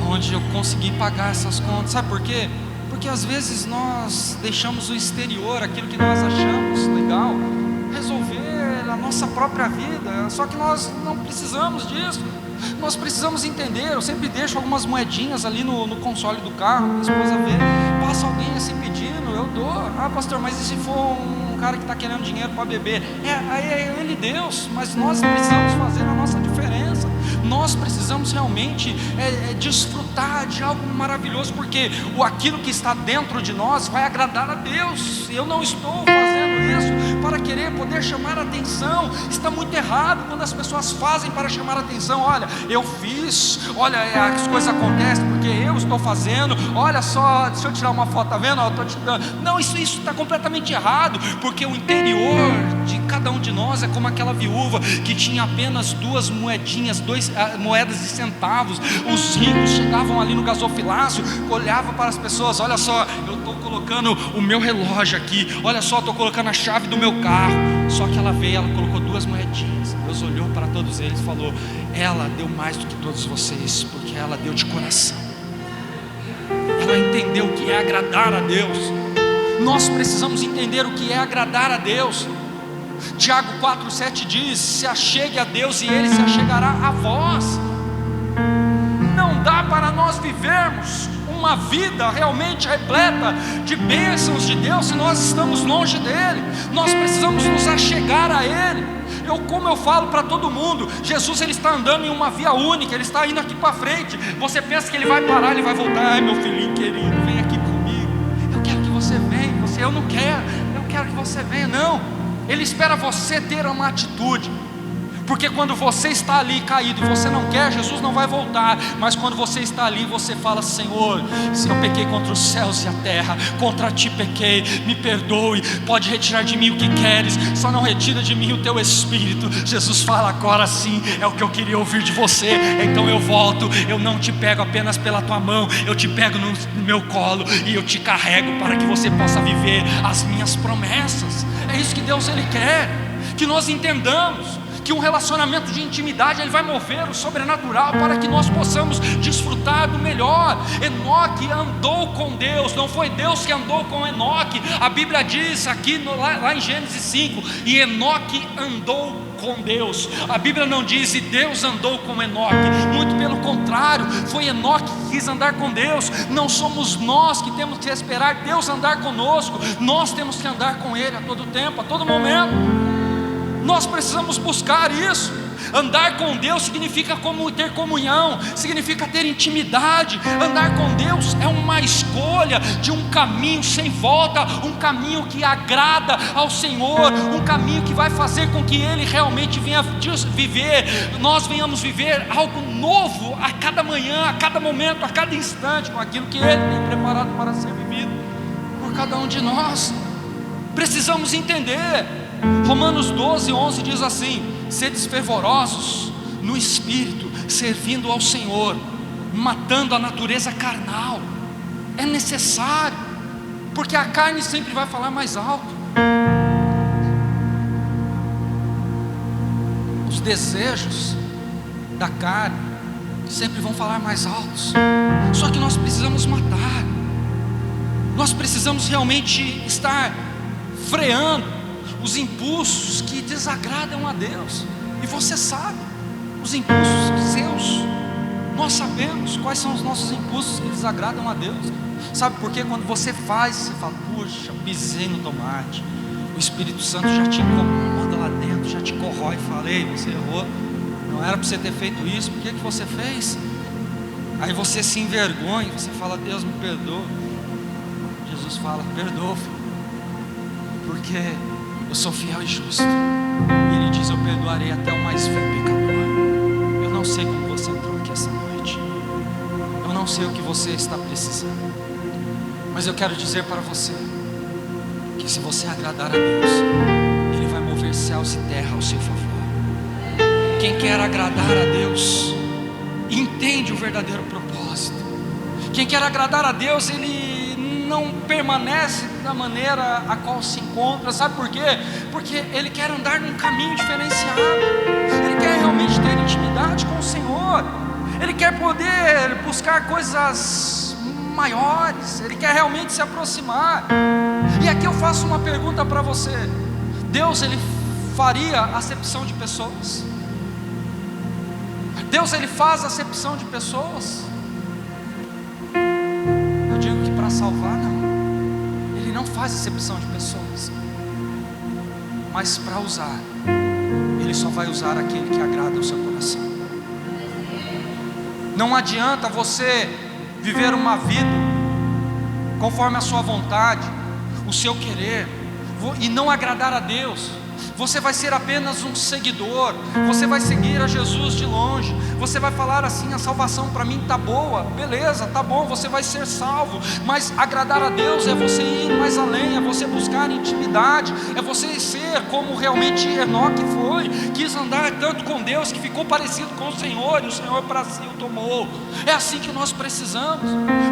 onde eu consegui pagar essas contas. Sabe por quê? Porque às vezes nós deixamos o exterior, aquilo que nós achamos legal, resolver a nossa própria vida. Só que nós não precisamos disso. Nós precisamos entender. Eu sempre deixo algumas moedinhas ali no console do carro. Minha esposa vê, passa alguém assim pedindo, eu dou. Ah, pastor, mas e se for um cara que está querendo dinheiro para beber? Aí é ele Deus. Mas nós precisamos fazer a nossa diferença. Nós precisamos realmente desfrutar de algo maravilhoso, porque aquilo que está dentro de nós vai agradar a Deus. Eu não estou fazendo isso para querer poder chamar a atenção. Está muito errado quando as pessoas fazem para chamar a atenção. Olha, eu fiz, olha, as coisas acontecem porque eu estou fazendo. Olha só, deixa eu tirar uma foto, tá vendo? Eu estou te dando. Não, isso está completamente errado, porque o interior de cada um de nós é como aquela viúva que tinha apenas 2 moedinhas, 2 moedas de centavos. Os ricos chegavam ali no gasofilácio, olhavam para as pessoas, olha só, eu estou colocando o meu relógio aqui, olha só, estou colocando a chave do meu carro. Só que ela veio, ela colocou 2 moedinhas. Deus olhou para todos eles e falou, ela deu mais do que todos vocês, porque ela deu de coração. Ela entendeu o que é agradar a Deus. Nós precisamos entender o que é agradar a Deus. Tiago 4,7 diz: se achegue a Deus e Ele se achegará a vós. Não dá para nós vivermos uma vida realmente repleta de bênçãos de Deus se nós estamos longe dEle. Nós precisamos nos achegar a Ele. Como eu falo para todo mundo, Jesus ele está andando em uma via única, Ele está indo aqui para frente. Você pensa que Ele vai parar, Ele vai voltar: ai meu filhinho querido, vem aqui comigo, eu quero que você venha. Eu não quero, eu quero que você venha. Não, Ele espera você ter uma atitude. Porque quando você está ali caído e você não quer, Jesus não vai voltar. Mas quando você está ali, você fala: Senhor, se eu pequei contra os céus e a terra, contra ti pequei, me perdoe, pode retirar de mim o que queres, só não retira de mim o teu Espírito. Jesus fala: agora sim, é o que eu queria ouvir de você. Então eu volto, eu não te pego apenas pela tua mão, eu te pego no meu colo e eu te carrego para que você possa viver as minhas promessas. É isso que Deus ele quer, que nós entendamos que um relacionamento de intimidade ele vai mover o sobrenatural para que nós possamos desfrutar do melhor. Enoque andou com Deus, não foi Deus que andou com Enoque. A Bíblia diz aqui lá em Gênesis 5: e Enoque andou com Deus. A Bíblia não diz: e Deus andou com Enoque. Muito pelo contrário, foi Enoque que quis andar com Deus. Não somos nós que temos que esperar Deus andar conosco, nós temos que andar com Ele a todo tempo, a todo momento. Nós precisamos buscar isso. Andar com Deus significa ter comunhão, significa ter intimidade. Andar com Deus é uma escolha de um caminho sem volta, um caminho que agrada ao Senhor, um caminho que vai fazer com que Ele realmente venha viver, nós venhamos viver algo novo a cada manhã, a cada momento, a cada instante, com aquilo que Ele tem preparado para ser vivido por cada um de nós. Precisamos entender. Romanos 12:11 diz assim: sedes fervorosos no Espírito, servindo ao Senhor, matando a natureza carnal. É necessário, porque a carne sempre vai falar mais alto. Os desejos da carne sempre vão falar mais altos. Só que nós precisamos matar. Nós precisamos realmente estar freando os impulsos que desagradam a Deus. E você sabe os impulsos seus. Nós sabemos quais são os nossos impulsos que desagradam a Deus. Sabe por quê? Quando você faz, você fala: puxa, pisei no tomate. O Espírito Santo já te incomoda lá dentro, já te corrói. Falei: você errou, não era para você ter feito isso, por que você fez? Aí você se envergonha, você fala: Deus me perdoa. Jesus fala: perdoa, filho, porque eu sou fiel e justo. E Ele diz: eu perdoarei até o mais vil pecador. Eu não sei como você entrou aqui essa noite, eu não sei o que você está precisando, mas eu quero dizer para você que se você agradar a Deus, Ele vai mover céus e terra ao seu favor. Quem quer agradar a Deus entende o verdadeiro propósito. Quem quer agradar a Deus, ele não permanece da maneira a qual se encontra. Sabe por quê? Porque ele quer andar num caminho diferenciado. Ele quer realmente ter intimidade com o Senhor. Ele quer poder buscar coisas maiores. Ele quer realmente se aproximar. E aqui eu faço uma pergunta para você: Deus ele faria acepção de pessoas? Deus ele faz acepção de pessoas? Para salvar, não. Ele não faz acepção de pessoas. Mas para usar, Ele só vai usar aquele que agrada ao seu coração. Não adianta você viver uma vida conforme a sua vontade, o seu querer, e não agradar a Deus. Você vai ser apenas um seguidor. Você vai seguir a Jesus de longe. Você vai falar assim: a salvação para mim está boa. Beleza, está bom, você vai ser salvo. Mas agradar a Deus é você ir mais além, é você buscar intimidade, é você ser como realmente Enoque foi. Quis andar tanto com Deus que ficou parecido com o Senhor, e o Senhor para si o tomou. É assim que nós precisamos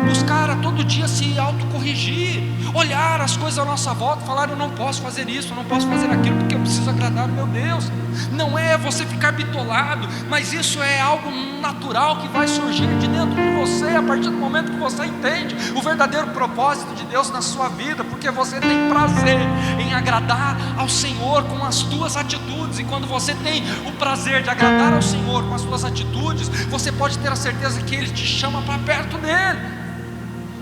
buscar a todo dia se autocorrigir, olhar as coisas à nossa volta e falar: eu não posso fazer isso, eu não posso fazer aquilo, porque eu preciso preciso agradar o meu Deus. Não é você ficar bitolado, mas isso é algo natural que vai surgir de dentro de você a partir do momento que você entende o verdadeiro propósito de Deus na sua vida, porque você tem prazer em agradar ao Senhor com as tuas atitudes. E quando você tem o prazer de agradar ao Senhor com as tuas atitudes, você pode ter a certeza que Ele te chama para perto dEle.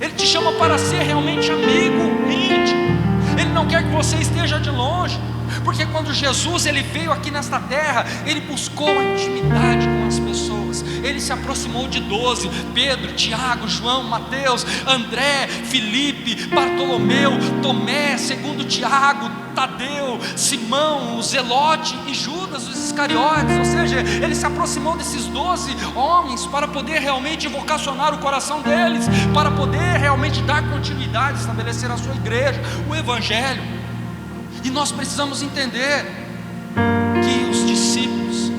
Ele te chama para ser realmente amigo íntimo. Ele não quer que você esteja de longe, porque quando Jesus ele veio aqui nesta terra, Ele buscou a intimidade com as pessoas. Ele se aproximou de 12, Pedro, Tiago, João, Mateus, André, Filipe, Bartolomeu, Tomé, segundo Tiago, Tadeu, Simão, o Zelote e Judas, os Iscariotes. Ou seja, Ele se aproximou desses 12 homens para poder realmente vocacionar o coração deles, para poder realmente dar continuidade, estabelecer a sua igreja, o Evangelho. E nós precisamos entender que os discípulos,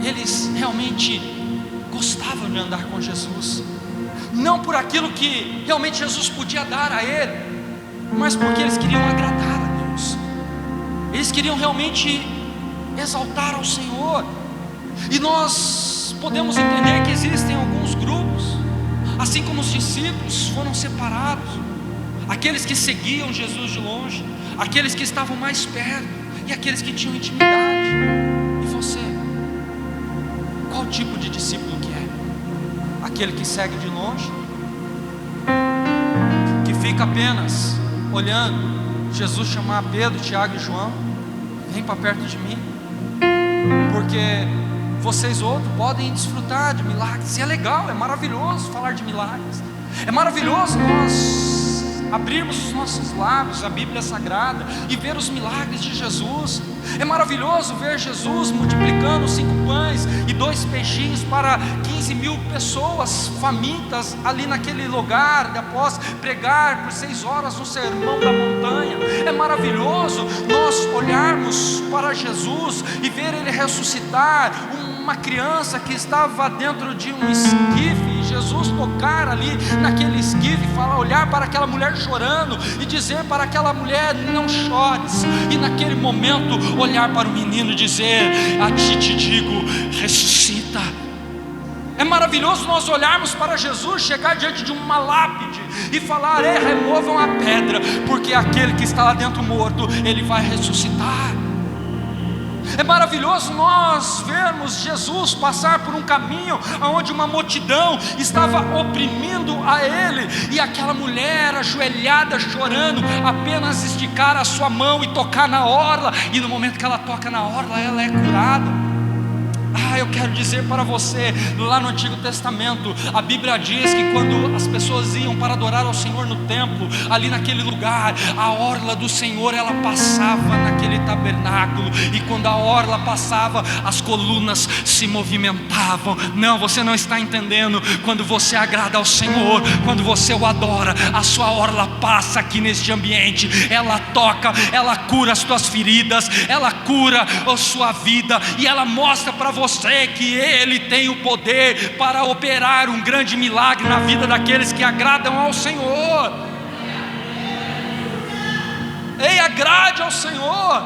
eles realmente gostavam de andar com Jesus, não por aquilo que realmente Jesus podia dar a ele, mas porque eles queriam agradar a Deus. Eles queriam realmente exaltar ao Senhor. E nós podemos entender que existem alguns grupos, assim como os discípulos foram separados, aqueles que seguiam Jesus de longe, aqueles que estavam mais perto e aqueles que tinham intimidade. E você, qual tipo de discípulo que é? Aquele que segue de longe, que fica apenas olhando Jesus chamar Pedro, Tiago e João: vem para perto de mim, porque vocês outros podem desfrutar de milagres. E é legal, é maravilhoso falar de milagres, é maravilhoso nós abrirmos os nossos lábios, a Bíblia Sagrada, e ver os milagres de Jesus. É maravilhoso ver Jesus multiplicando 5 pães e 2 peixinhos para 15.000 pessoas famintas ali naquele lugar, após pregar por 6 horas no sermão da montanha. É maravilhoso nós olharmos para Jesus e ver Ele ressuscitar uma criança que estava dentro de um esquife, e Jesus tocar ali naquele esquife, falar, olhar para aquela mulher chorando e dizer para aquela mulher: não chores. E naquele momento olhar para o menino e dizer: a ti te digo, ressuscita. É maravilhoso nós olharmos para Jesus, chegar diante de uma lápide e falar: removam a pedra, porque aquele que está lá dentro morto, ele vai ressuscitar. É maravilhoso nós vermos Jesus passar por um caminho onde uma multidão estava oprimindo a Ele, e aquela mulher ajoelhada chorando, apenas esticar a sua mão e tocar na orla, e no momento que ela toca na orla, ela é curada. Eu quero dizer para você, lá no Antigo Testamento, a Bíblia diz que quando as pessoas iam para adorar ao Senhor no templo, ali naquele lugar, a orla do Senhor, ela passava naquele tabernáculo, e quando a orla passava, as colunas se movimentavam. Não, você não está entendendo. Quando você agrada ao Senhor, quando você o adora, a sua orla passa aqui neste ambiente, ela toca, ela cura as tuas feridas, ela cura a sua vida, e ela mostra para você que Ele tem o poder para operar um grande milagre na vida daqueles que agradam ao Senhor. Ei, agrade ao Senhor,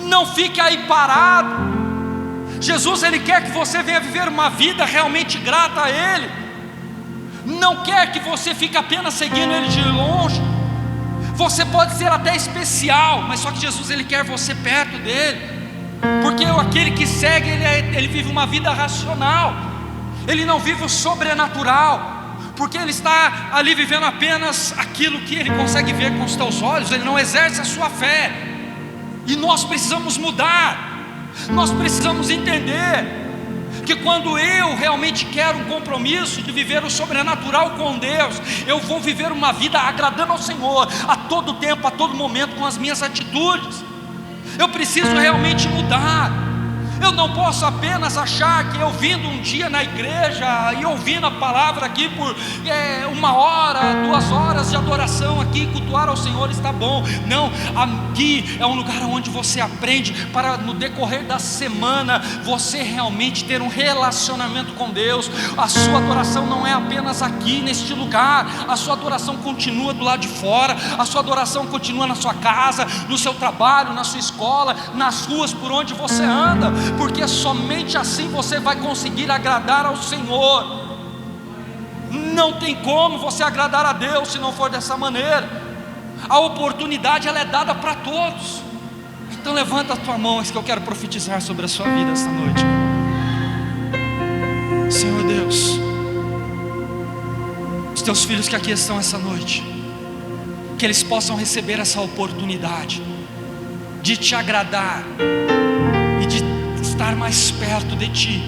não fique aí parado. Jesus, Ele quer que você venha viver uma vida realmente grata a Ele, não quer que você fique apenas seguindo Ele de longe. Você pode ser até especial, mas só que Jesus, Ele quer você perto dEle. Porque aquele que segue, ele vive uma vida racional, ele não vive o sobrenatural, porque ele está ali vivendo apenas aquilo que ele consegue ver com os teus olhos, ele não exerce a sua fé. E nós precisamos mudar, nós precisamos entender que quando eu realmente quero um compromisso de viver o sobrenatural com Deus, eu vou viver uma vida agradando ao Senhor a todo tempo, a todo momento, com as minhas atitudes. Eu preciso realmente mudar. Eu não posso apenas achar que eu vindo um dia na igreja e ouvindo a palavra aqui por 1 hora, 2 horas de adoração aqui, cultuar ao Senhor está bom. Não, aqui é um lugar onde você aprende para no decorrer da semana você realmente ter um relacionamento com Deus. A sua adoração não é apenas aqui neste lugar, a sua adoração continua do lado de fora, a sua adoração continua na sua casa, no seu trabalho, na sua escola, nas ruas por onde você anda, porque somente assim você vai conseguir agradar ao Senhor. Não tem como você agradar a Deus se não for dessa maneira. A oportunidade ela é dada para todos. Então levanta a tua mão, é isso que eu quero profetizar sobre a sua vida esta noite. Senhor Deus, os teus filhos que aqui estão essa noite, que eles possam receber essa oportunidade de te agradar e de estar mais perto de ti,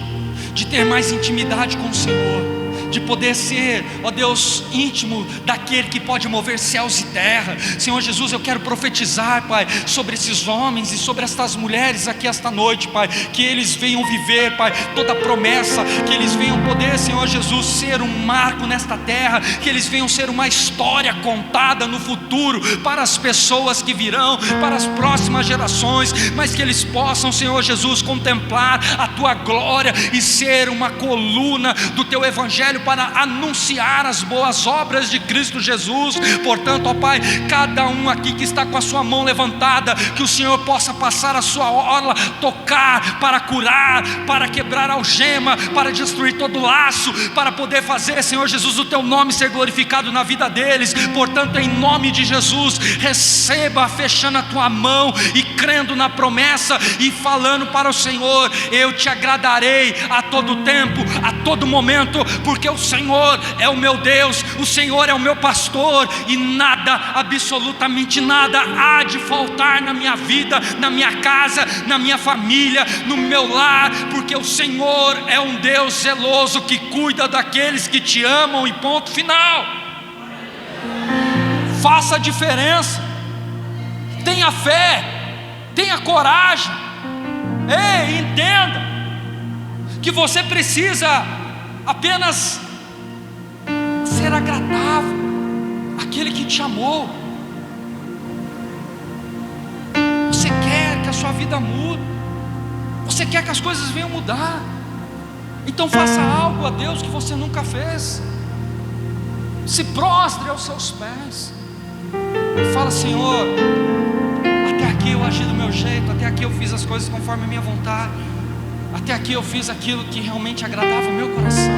de ter mais intimidade com o Senhor, de poder ser, ó Deus, íntimo daquele que pode mover céus e terra. Senhor Jesus, eu quero profetizar, Pai, sobre esses homens e sobre estas mulheres aqui esta noite, Pai, que eles venham viver, Pai, toda a promessa, que eles venham poder, Senhor Jesus, ser um marco nesta terra, que eles venham ser uma história contada no futuro para as pessoas que virão, para as próximas gerações, mas que eles possam, Senhor Jesus, contemplar a tua glória e ser uma coluna do teu evangelho para anunciar as boas obras de Cristo Jesus. Portanto, ó Pai, cada um aqui que está com a sua mão levantada, que o Senhor possa passar a sua orla, tocar para curar, para quebrar algema, para destruir todo laço, para poder fazer, Senhor Jesus, o teu nome ser glorificado na vida deles. Portanto, em nome de Jesus, receba fechando a tua mão e crendo na promessa e falando para o Senhor: eu te agradarei a todo tempo, a todo momento, porque o Senhor é o meu Deus, o Senhor é o meu pastor, e nada, absolutamente nada há de faltar na minha vida, na minha casa, na minha família, no meu lar, porque o Senhor é um Deus zeloso que cuida daqueles que te amam, e ponto final. Faça a diferença, tenha fé, tenha coragem. Ei, entenda que você precisa apenas ser agradável àquele que te amou. Você quer que a sua vida mude, você quer que as coisas venham mudar, então faça algo a Deus que você nunca fez. Se prostre aos seus pés e fala: Senhor, até aqui eu agi do meu jeito, até aqui eu fiz as coisas conforme a minha vontade, até aqui eu fiz aquilo que realmente agradava o meu coração,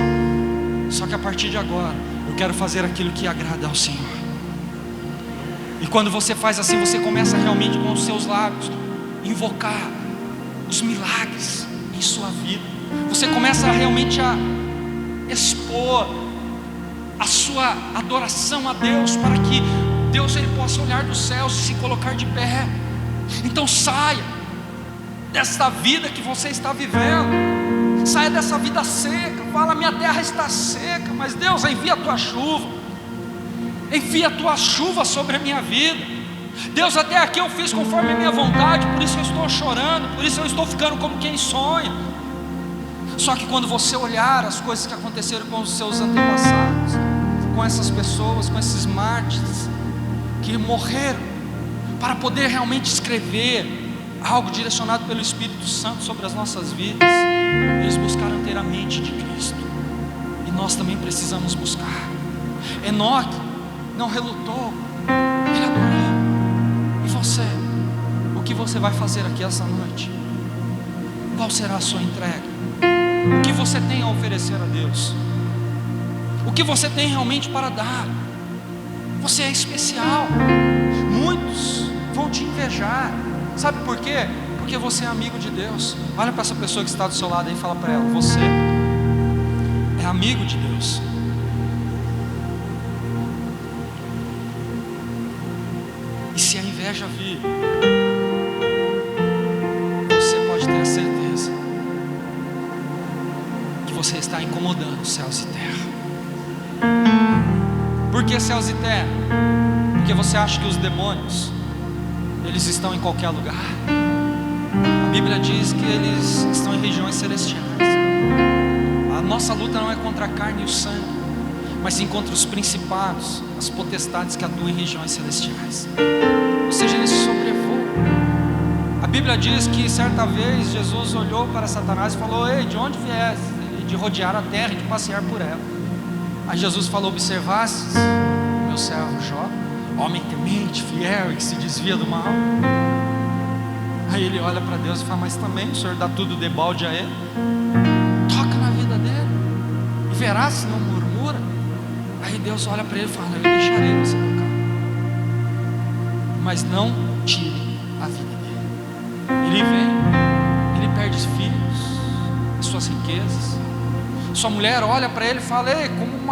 só que a partir de agora eu quero fazer aquilo que agrada ao Senhor. E quando você faz assim, você começa realmente com os seus lábios invocar os milagres em sua vida. Você começa realmente a expor a sua adoração a Deus, para que Deus ele possa olhar dos céus e se colocar de pé. Então saia dessa vida que você está vivendo, saia dessa vida seca. Fala: minha terra está seca, mas Deus, envia a tua chuva, envia a tua chuva sobre a minha vida. Deus, até aqui eu fiz conforme a minha vontade, por isso eu estou chorando, por isso eu estou ficando como quem sonha. Só que quando você olhar as coisas que aconteceram com os seus antepassados, com essas pessoas, com esses mártires que morreram para poder realmente escrever algo direcionado pelo Espírito Santo sobre as nossas vidas, eles buscaram ter a mente de Cristo, e nós também precisamos buscar. Enoque não relutou, ele adorou. E você, o que você vai fazer aqui essa noite? Qual será a sua entrega? O que você tem a oferecer a Deus? O que você tem realmente para dar? Você é especial. Muitos vão te invejar. Sabe por quê? Porque você é amigo de Deus. Olha para essa pessoa que está do seu lado aí e fala para ela: você é amigo de Deus. E se a inveja vir, você pode ter a certeza que você está incomodando céus e terra. Por que céus e terra? Porque você acha que os demônios eles estão em qualquer lugar. A Bíblia diz que eles estão em regiões celestiais. A nossa luta não é contra a carne e o sangue, mas sim contra os principados, as potestades que atuam em regiões celestiais. Ou seja, eles sobrevoam. A Bíblia diz que certa vez Jesus olhou para Satanás e falou: ei, de onde vieste? De rodear a terra e de passear por ela. Aí Jesus falou: observastes meu servo Jó, homem temente, fiel e que se desvia do mal? Aí ele olha para Deus e fala: mas também o Senhor dá tudo de balde a ele? Toca na vida dele e verás se não murmura. Aí Deus olha para ele e fala: eu deixarei você tocar, mas não tire a vida dele. Ele vem, ele perde os filhos, as suas riquezas. Sua mulher olha para ele e fala: ei, como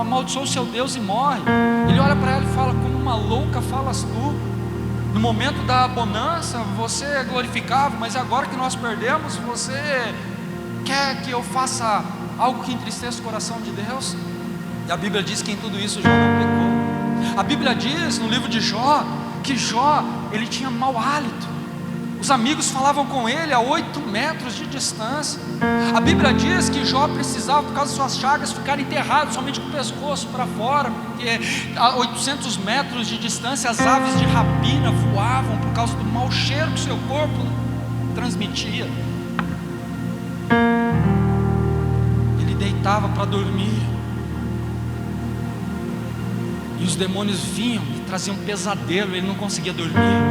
amaldiçoa o seu Deus e morre. Ele olha para ela e fala: como uma louca falas tu. No momento da bonança você é glorificável, mas agora que nós perdemos, você quer que eu faça algo que entristeça o coração de Deus? E a Bíblia diz que em tudo isso Jó não pecou. A Bíblia diz no livro de Jó que Jó, ele tinha mau hálito. Os amigos falavam com ele a 8 metros de distância. A Bíblia diz que Jó precisava, por causa de suas chagas, ficar enterrado somente com o pescoço para fora, porque a 800 metros de distância as aves de rapina voavam por causa do mau cheiro que seu corpo transmitia. Ele deitava para dormir e os demônios vinham e traziam um pesadelo, ele não conseguia dormir.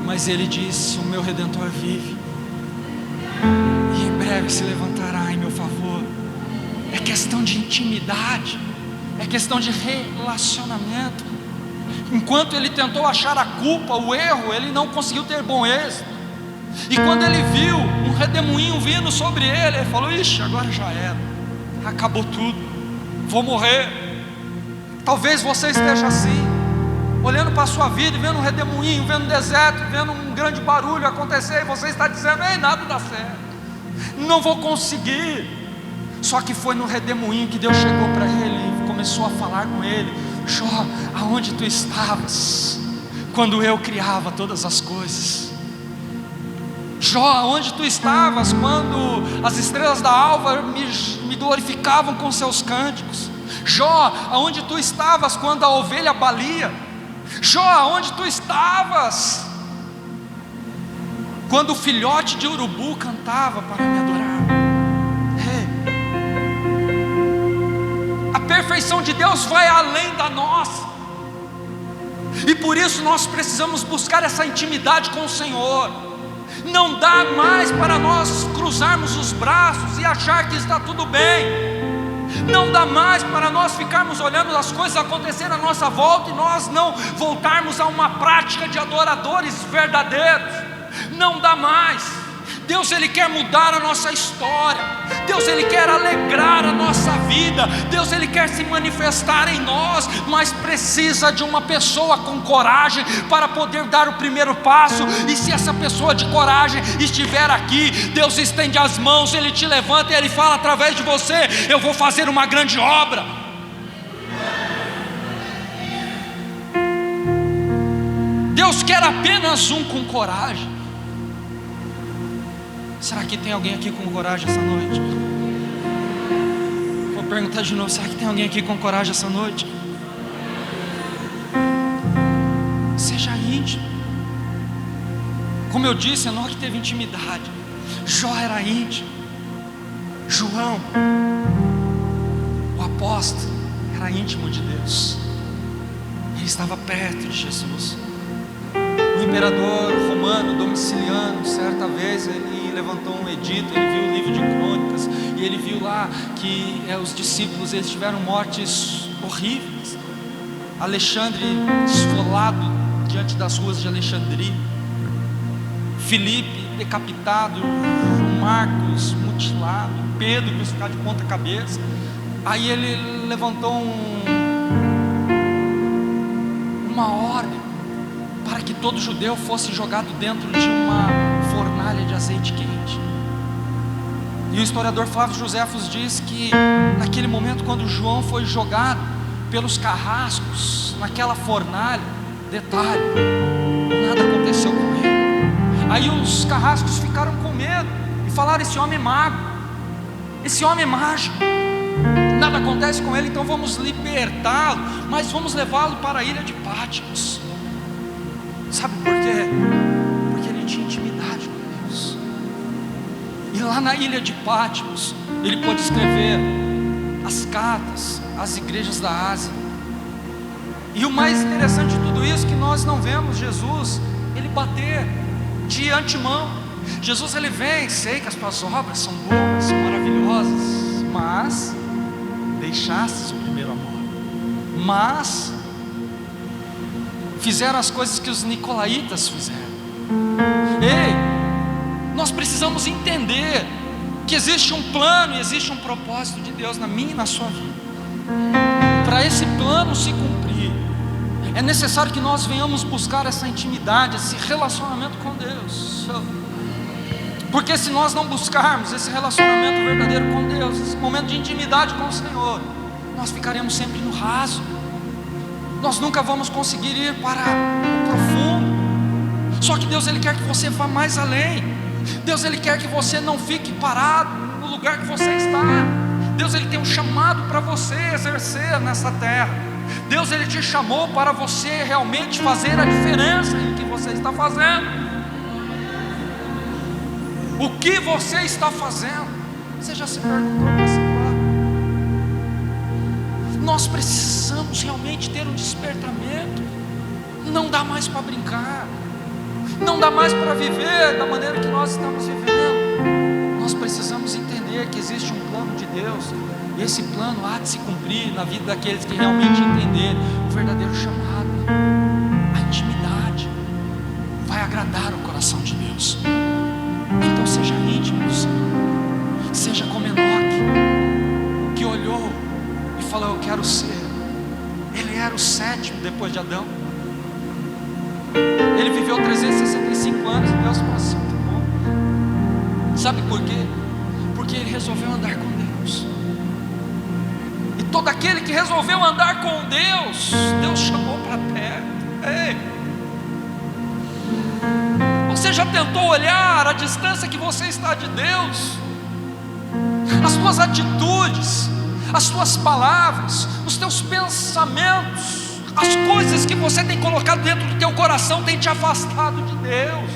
Mas ele disse: o meu Redentor vive, e em breve se levantará em meu favor. É questão de intimidade, é questão de relacionamento. Enquanto ele tentou achar a culpa, o erro, ele não conseguiu ter bom êxito. E quando ele viu um redemoinho vindo sobre ele falou: ixi, agora já era, acabou tudo, vou morrer. Talvez você esteja assim, olhando para a sua vida e vendo um redemoinho, vendo um deserto, vendo um grande barulho acontecer, e você está dizendo: ei, nada dá certo, não vou conseguir. Só que foi no redemoinho que Deus chegou para ele e começou a falar com ele: Jó, aonde tu estavas quando eu criava todas as coisas? Jó, aonde tu estavas quando as estrelas da alva me glorificavam com seus cânticos? Jó, aonde tu estavas quando a ovelha balia? Jó, aonde tu estavas quando o filhote de urubu cantava para me adorar? A perfeição de Deus vai além da nossa, e por isso nós precisamos buscar essa intimidade com o Senhor. Não dá mais para nós cruzarmos os braços e achar que está tudo bem. Não dá mais para nós ficarmos olhando as coisas acontecerem à nossa volta e nós não voltarmos a uma prática de adoradores verdadeiros. Não dá mais. Deus, Ele quer mudar a nossa história. Deus, Ele quer alegrar a nossa vida. Deus, Ele quer se manifestar em nós, mas precisa de uma pessoa com coragem para poder dar o primeiro passo. E se essa pessoa de coragem estiver aqui, Deus estende as mãos, Ele te levanta e Ele fala através de você: eu vou fazer uma grande obra. Deus quer apenas um com coragem. Será que tem alguém aqui com coragem essa noite? Vou perguntar de novo: será que tem alguém aqui com coragem essa noite? Seja íntimo. Como eu disse, Enoque teve intimidade, Jó era íntimo. João, o apóstolo, era íntimo de Deus. Ele estava perto de Jesus. O imperador romano Domiciliano, certa vez, ele levantou um edito, ele viu o livro de Crônicas, e ele viu lá que os discípulos, eles tiveram mortes horríveis. Alexandre esfolado diante das ruas de Alexandria, Filipe decapitado, Marcos mutilado, Pedro crucificado de ponta cabeça. Aí ele levantou uma ordem para que todo judeu fosse jogado dentro de uma fornalha de azeite quente. E o historiador Flávio Joséfos diz que naquele momento, quando João foi jogado pelos carrascos naquela fornalha, detalhe, nada aconteceu com ele. Aí os carrascos ficaram com medo e falaram: esse homem é mago, esse homem é mágico, nada acontece com ele, então vamos libertá-lo, mas vamos levá-lo para a ilha de Pátimos. Sabe por quê? Porque ele tinha intimidade com Deus. E lá na ilha de Pátimos ele pôde escrever as cartas às igrejas da Ásia. E o mais interessante de tudo isso é que nós não vemos Jesus ele bater de antemão. Jesus ele vem: sei que as tuas obras são boas, são maravilhosas, mas deixastes o primeiro amor. Mas fizeram as coisas que os nicolaítas fizeram. Ei, nós precisamos entender que existe um plano e existe um propósito de Deus na minha e na sua vida. Para esse plano se cumprir, é necessário que nós venhamos buscar essa intimidade, esse relacionamento com Deus. Porque se nós não buscarmos esse relacionamento verdadeiro com Deus, esse momento de intimidade com o Senhor, nós ficaremos sempre no raso. Nós nunca vamos conseguir ir para o profundo. Só que Deus ele quer que você vá mais além. Deus ele quer que você não fique parado no lugar que você está. Deus ele tem um chamado para você exercer nessa terra. Deus ele te chamou para você realmente fazer a diferença em que você está fazendo. O que você está fazendo? Você já se perguntou nessa hora? Nós precisamos realmente ter um despertamento. Não dá mais para brincar, não dá mais para viver da maneira que nós estamos vivendo. Nós precisamos entender que existe um plano de Deus, e esse plano há de se cumprir na vida daqueles que realmente entenderem o verdadeiro chamado. A intimidade vai agradar o coração de Deus. Então seja íntimo do Senhor. Seja como Enoque, que olhou e falou: eu quero ser. Ele era o sétimo depois de Adão. Ele viveu 365 anos e Deus falou assim: tá bom. Sabe por quê? Porque ele resolveu andar com Deus. E todo aquele que resolveu andar com Deus, Deus chamou para perto. Ei, você já tentou olhar a distância que você está de Deus? As suas atitudes, as suas palavras, os teus pensamentos, as coisas que você tem colocado dentro do teu coração tem te afastado de Deus.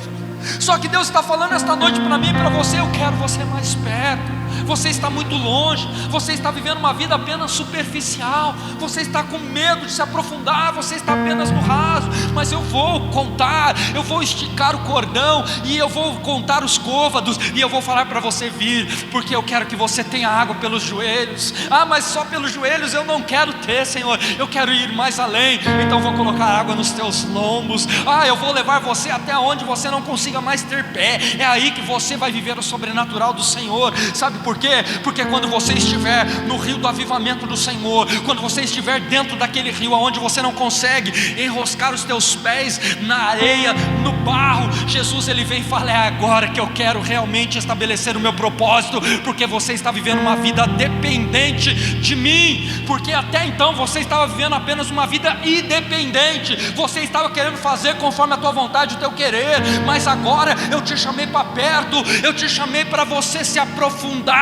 Só que Deus está falando esta noite para mim e para você: eu quero você mais perto. Você está muito longe, você está vivendo uma vida apenas superficial, você está com medo de se aprofundar, você está apenas no raso. Mas eu vou contar, eu vou esticar o cordão, e eu vou contar os côvados, e eu vou falar para você vir, porque eu quero que você tenha água pelos joelhos. Ah, mas só pelos joelhos eu não quero ter, Senhor, eu quero ir mais além. Então vou colocar água nos teus lombos. Ah, eu vou levar você até onde você não consiga mais ter pé. É aí que você vai viver o sobrenatural do Senhor. Sabe por quê? Porque quando você estiver no rio do avivamento do Senhor, quando você estiver dentro daquele rio onde você não consegue enroscar os teus pés na areia, no barro, Jesus ele vem e fala: é agora que eu quero realmente estabelecer o meu propósito, porque você está vivendo uma vida dependente de mim. Porque até então você estava vivendo apenas uma vida independente, você estava querendo fazer conforme a tua vontade, o teu querer. Mas agora eu te chamei para perto, eu te chamei para você se aprofundar,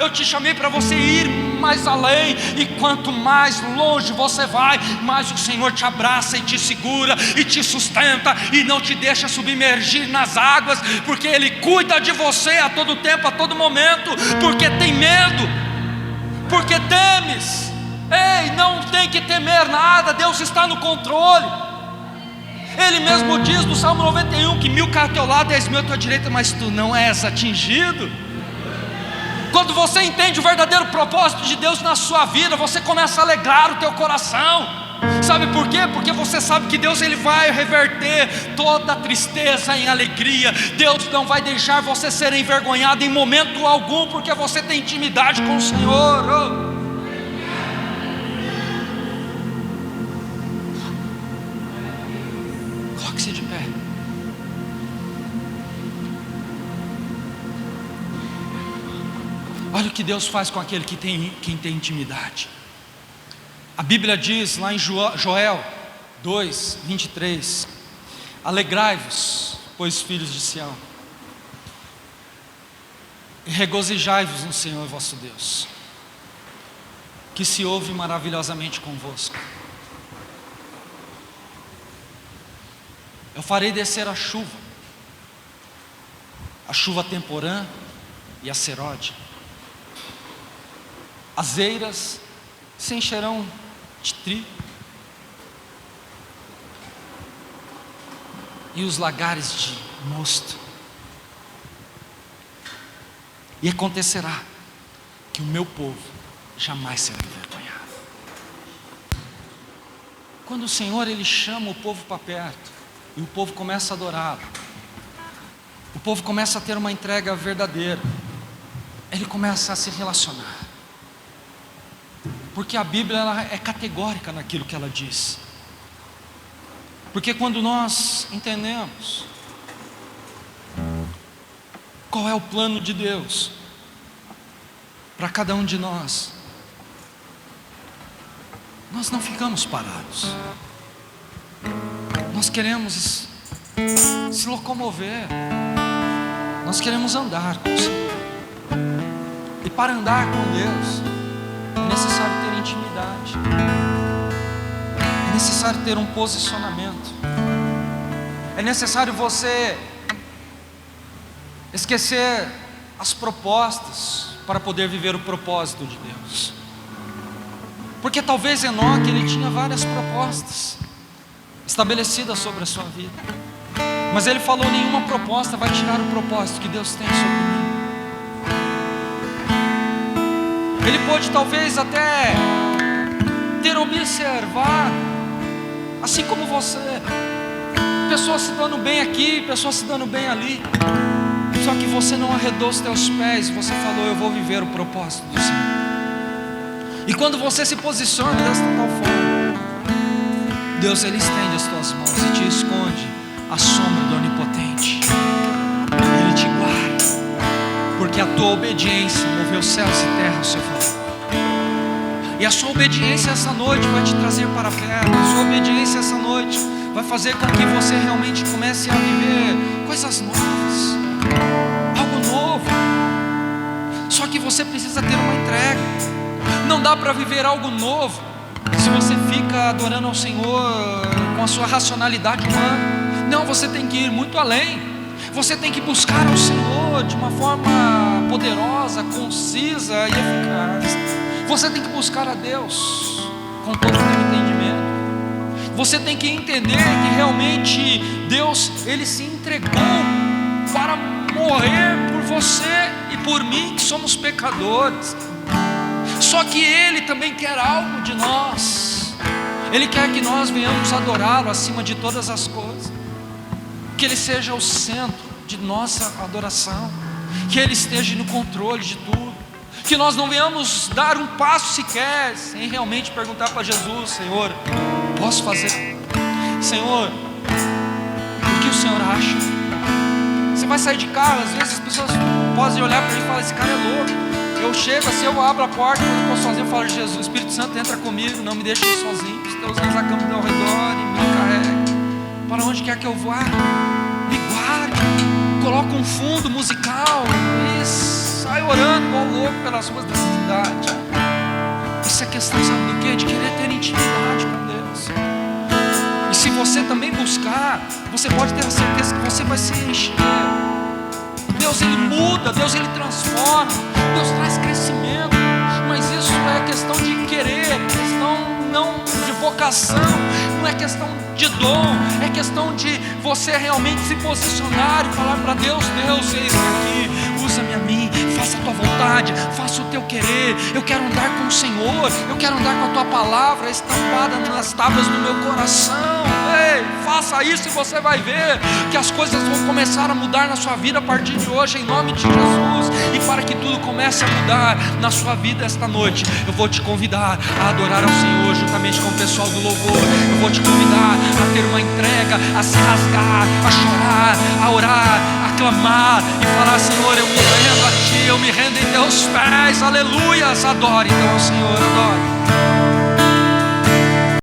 eu te chamei para você ir mais além. E quanto mais longe você vai, mais o Senhor te abraça e te segura e te sustenta e não te deixa submergir nas águas, porque Ele cuida de você a todo tempo, a todo momento. Porque tem medo, porque temes. Ei, não tem que temer nada, Deus está no controle. Ele mesmo diz no Salmo 91 que 1000 caem ao teu lado, 10.000 à tua direita, mas tu não és atingido. Quando você entende o verdadeiro propósito de Deus na sua vida, você começa a alegrar o teu coração. Sabe por quê? Porque você sabe que Deus ele vai reverter toda a tristeza em alegria. Deus não vai deixar você ser envergonhado em momento algum, porque você tem intimidade com o Senhor. Coloque-se de pé. Olha o que Deus faz com aquele quem tem intimidade. A Bíblia diz lá em Joel 2:23: alegrai-vos, pois filhos de Sião, E regozijai-vos no Senhor vosso Deus, que se ouve maravilhosamente convosco. Eu farei descer a chuva temporã e a serode. As eiras se encherão de trigo, e os lagares de mosto. E acontecerá que o meu povo jamais será envergonhado. Quando o Senhor ele chama o povo para perto, e o povo começa a adorá-lo, o povo começa a ter uma entrega verdadeira, ele começa a se relacionar, porque a Bíblia ela é categórica naquilo que ela diz. Porque quando nós entendemos qual é o plano de Deus para cada um de nós, nós não ficamos parados. Nós queremos se locomover, nós queremos andar com o Senhor. E para andar com Deus é necessário ter intimidade, é necessário ter um posicionamento, é necessário você esquecer as propostas para poder viver o propósito de Deus. Porque talvez Enoque ele tinha várias propostas estabelecidas sobre a sua vida, mas ele falou: nenhuma proposta vai tirar o propósito que Deus tem sobre mim. Ele pôde talvez até ter observado, assim como você, pessoas se dando bem aqui, pessoas se dando bem ali, só que você não arredou os teus pés, você falou: eu vou viver o propósito do Senhor. E quando você se posiciona desta tal forma, Deus ele estende as tuas mãos e te esconde à sombra do Onipotente. Ele te guarda, porque a tua obediência moveu céus e terra ao seu favor. E a sua obediência essa noite vai te trazer para perto. A sua obediência essa noite vai fazer com que você realmente comece a viver coisas novas, algo novo. Só que você precisa ter uma entrega. Não dá para viver algo novo se você fica adorando ao Senhor com a sua racionalidade humana. Não, você tem que ir muito além. Você tem que buscar ao Senhor de uma forma poderosa, concisa e eficaz. Você tem que buscar a Deus com todo o teu entendimento. Você tem que entender que realmente Deus ele se entregou para morrer por você e por mim, que somos pecadores. Só que Ele também quer algo de nós. Ele quer que nós venhamos adorá-lo acima de todas as coisas, que Ele seja o centro de nossa adoração, que Ele esteja no controle de tudo, que nós não venhamos dar um passo sequer sem realmente perguntar para Jesus: Senhor, posso fazer? Senhor, o que o Senhor acha? Você vai sair de carro, às vezes as pessoas podem olhar para mim e falar: esse cara é louco. Eu chego assim, eu abro a porta, quando eu estou sozinho, eu falo: Jesus, o Espírito Santo entra comigo, não me deixe sozinho. Os teus anjos acampam ao redor e me carregam para onde quer que eu vá. Me guarde, coloca um fundo musical e sai orando igual louco pelas ruas da cidade. Isso é questão, sabe do quê? De querer ter intimidade com Deus. E se você também buscar, você pode ter a certeza que você vai se encher. Deus ele muda, Deus ele transforma, Deus traz crescimento, mas isso é questão de querer, questão não de vocação, não é questão de dom, é questão de você realmente se posicionar e falar para Deus: Deus, eis aqui, usa-me a mim, faça a tua vontade, faça o teu querer. Eu quero andar com o Senhor, eu quero andar com a tua palavra estampada nas tábuas do meu coração. Ei, faça isso e você vai ver que as coisas vão começar a mudar na sua vida a partir de hoje, em nome de Jesus. E para que tudo comece a mudar na sua vida esta noite, eu vou te convidar a adorar ao Senhor juntamente com o pessoal do louvor. Eu vou te convidar a ter uma entrega, a se rasgar, a chorar, a orar, a clamar e falar: Senhor, eu me rendo a Ti, eu me rendo em Teus pés. Aleluias, adore então ao Senhor, adore.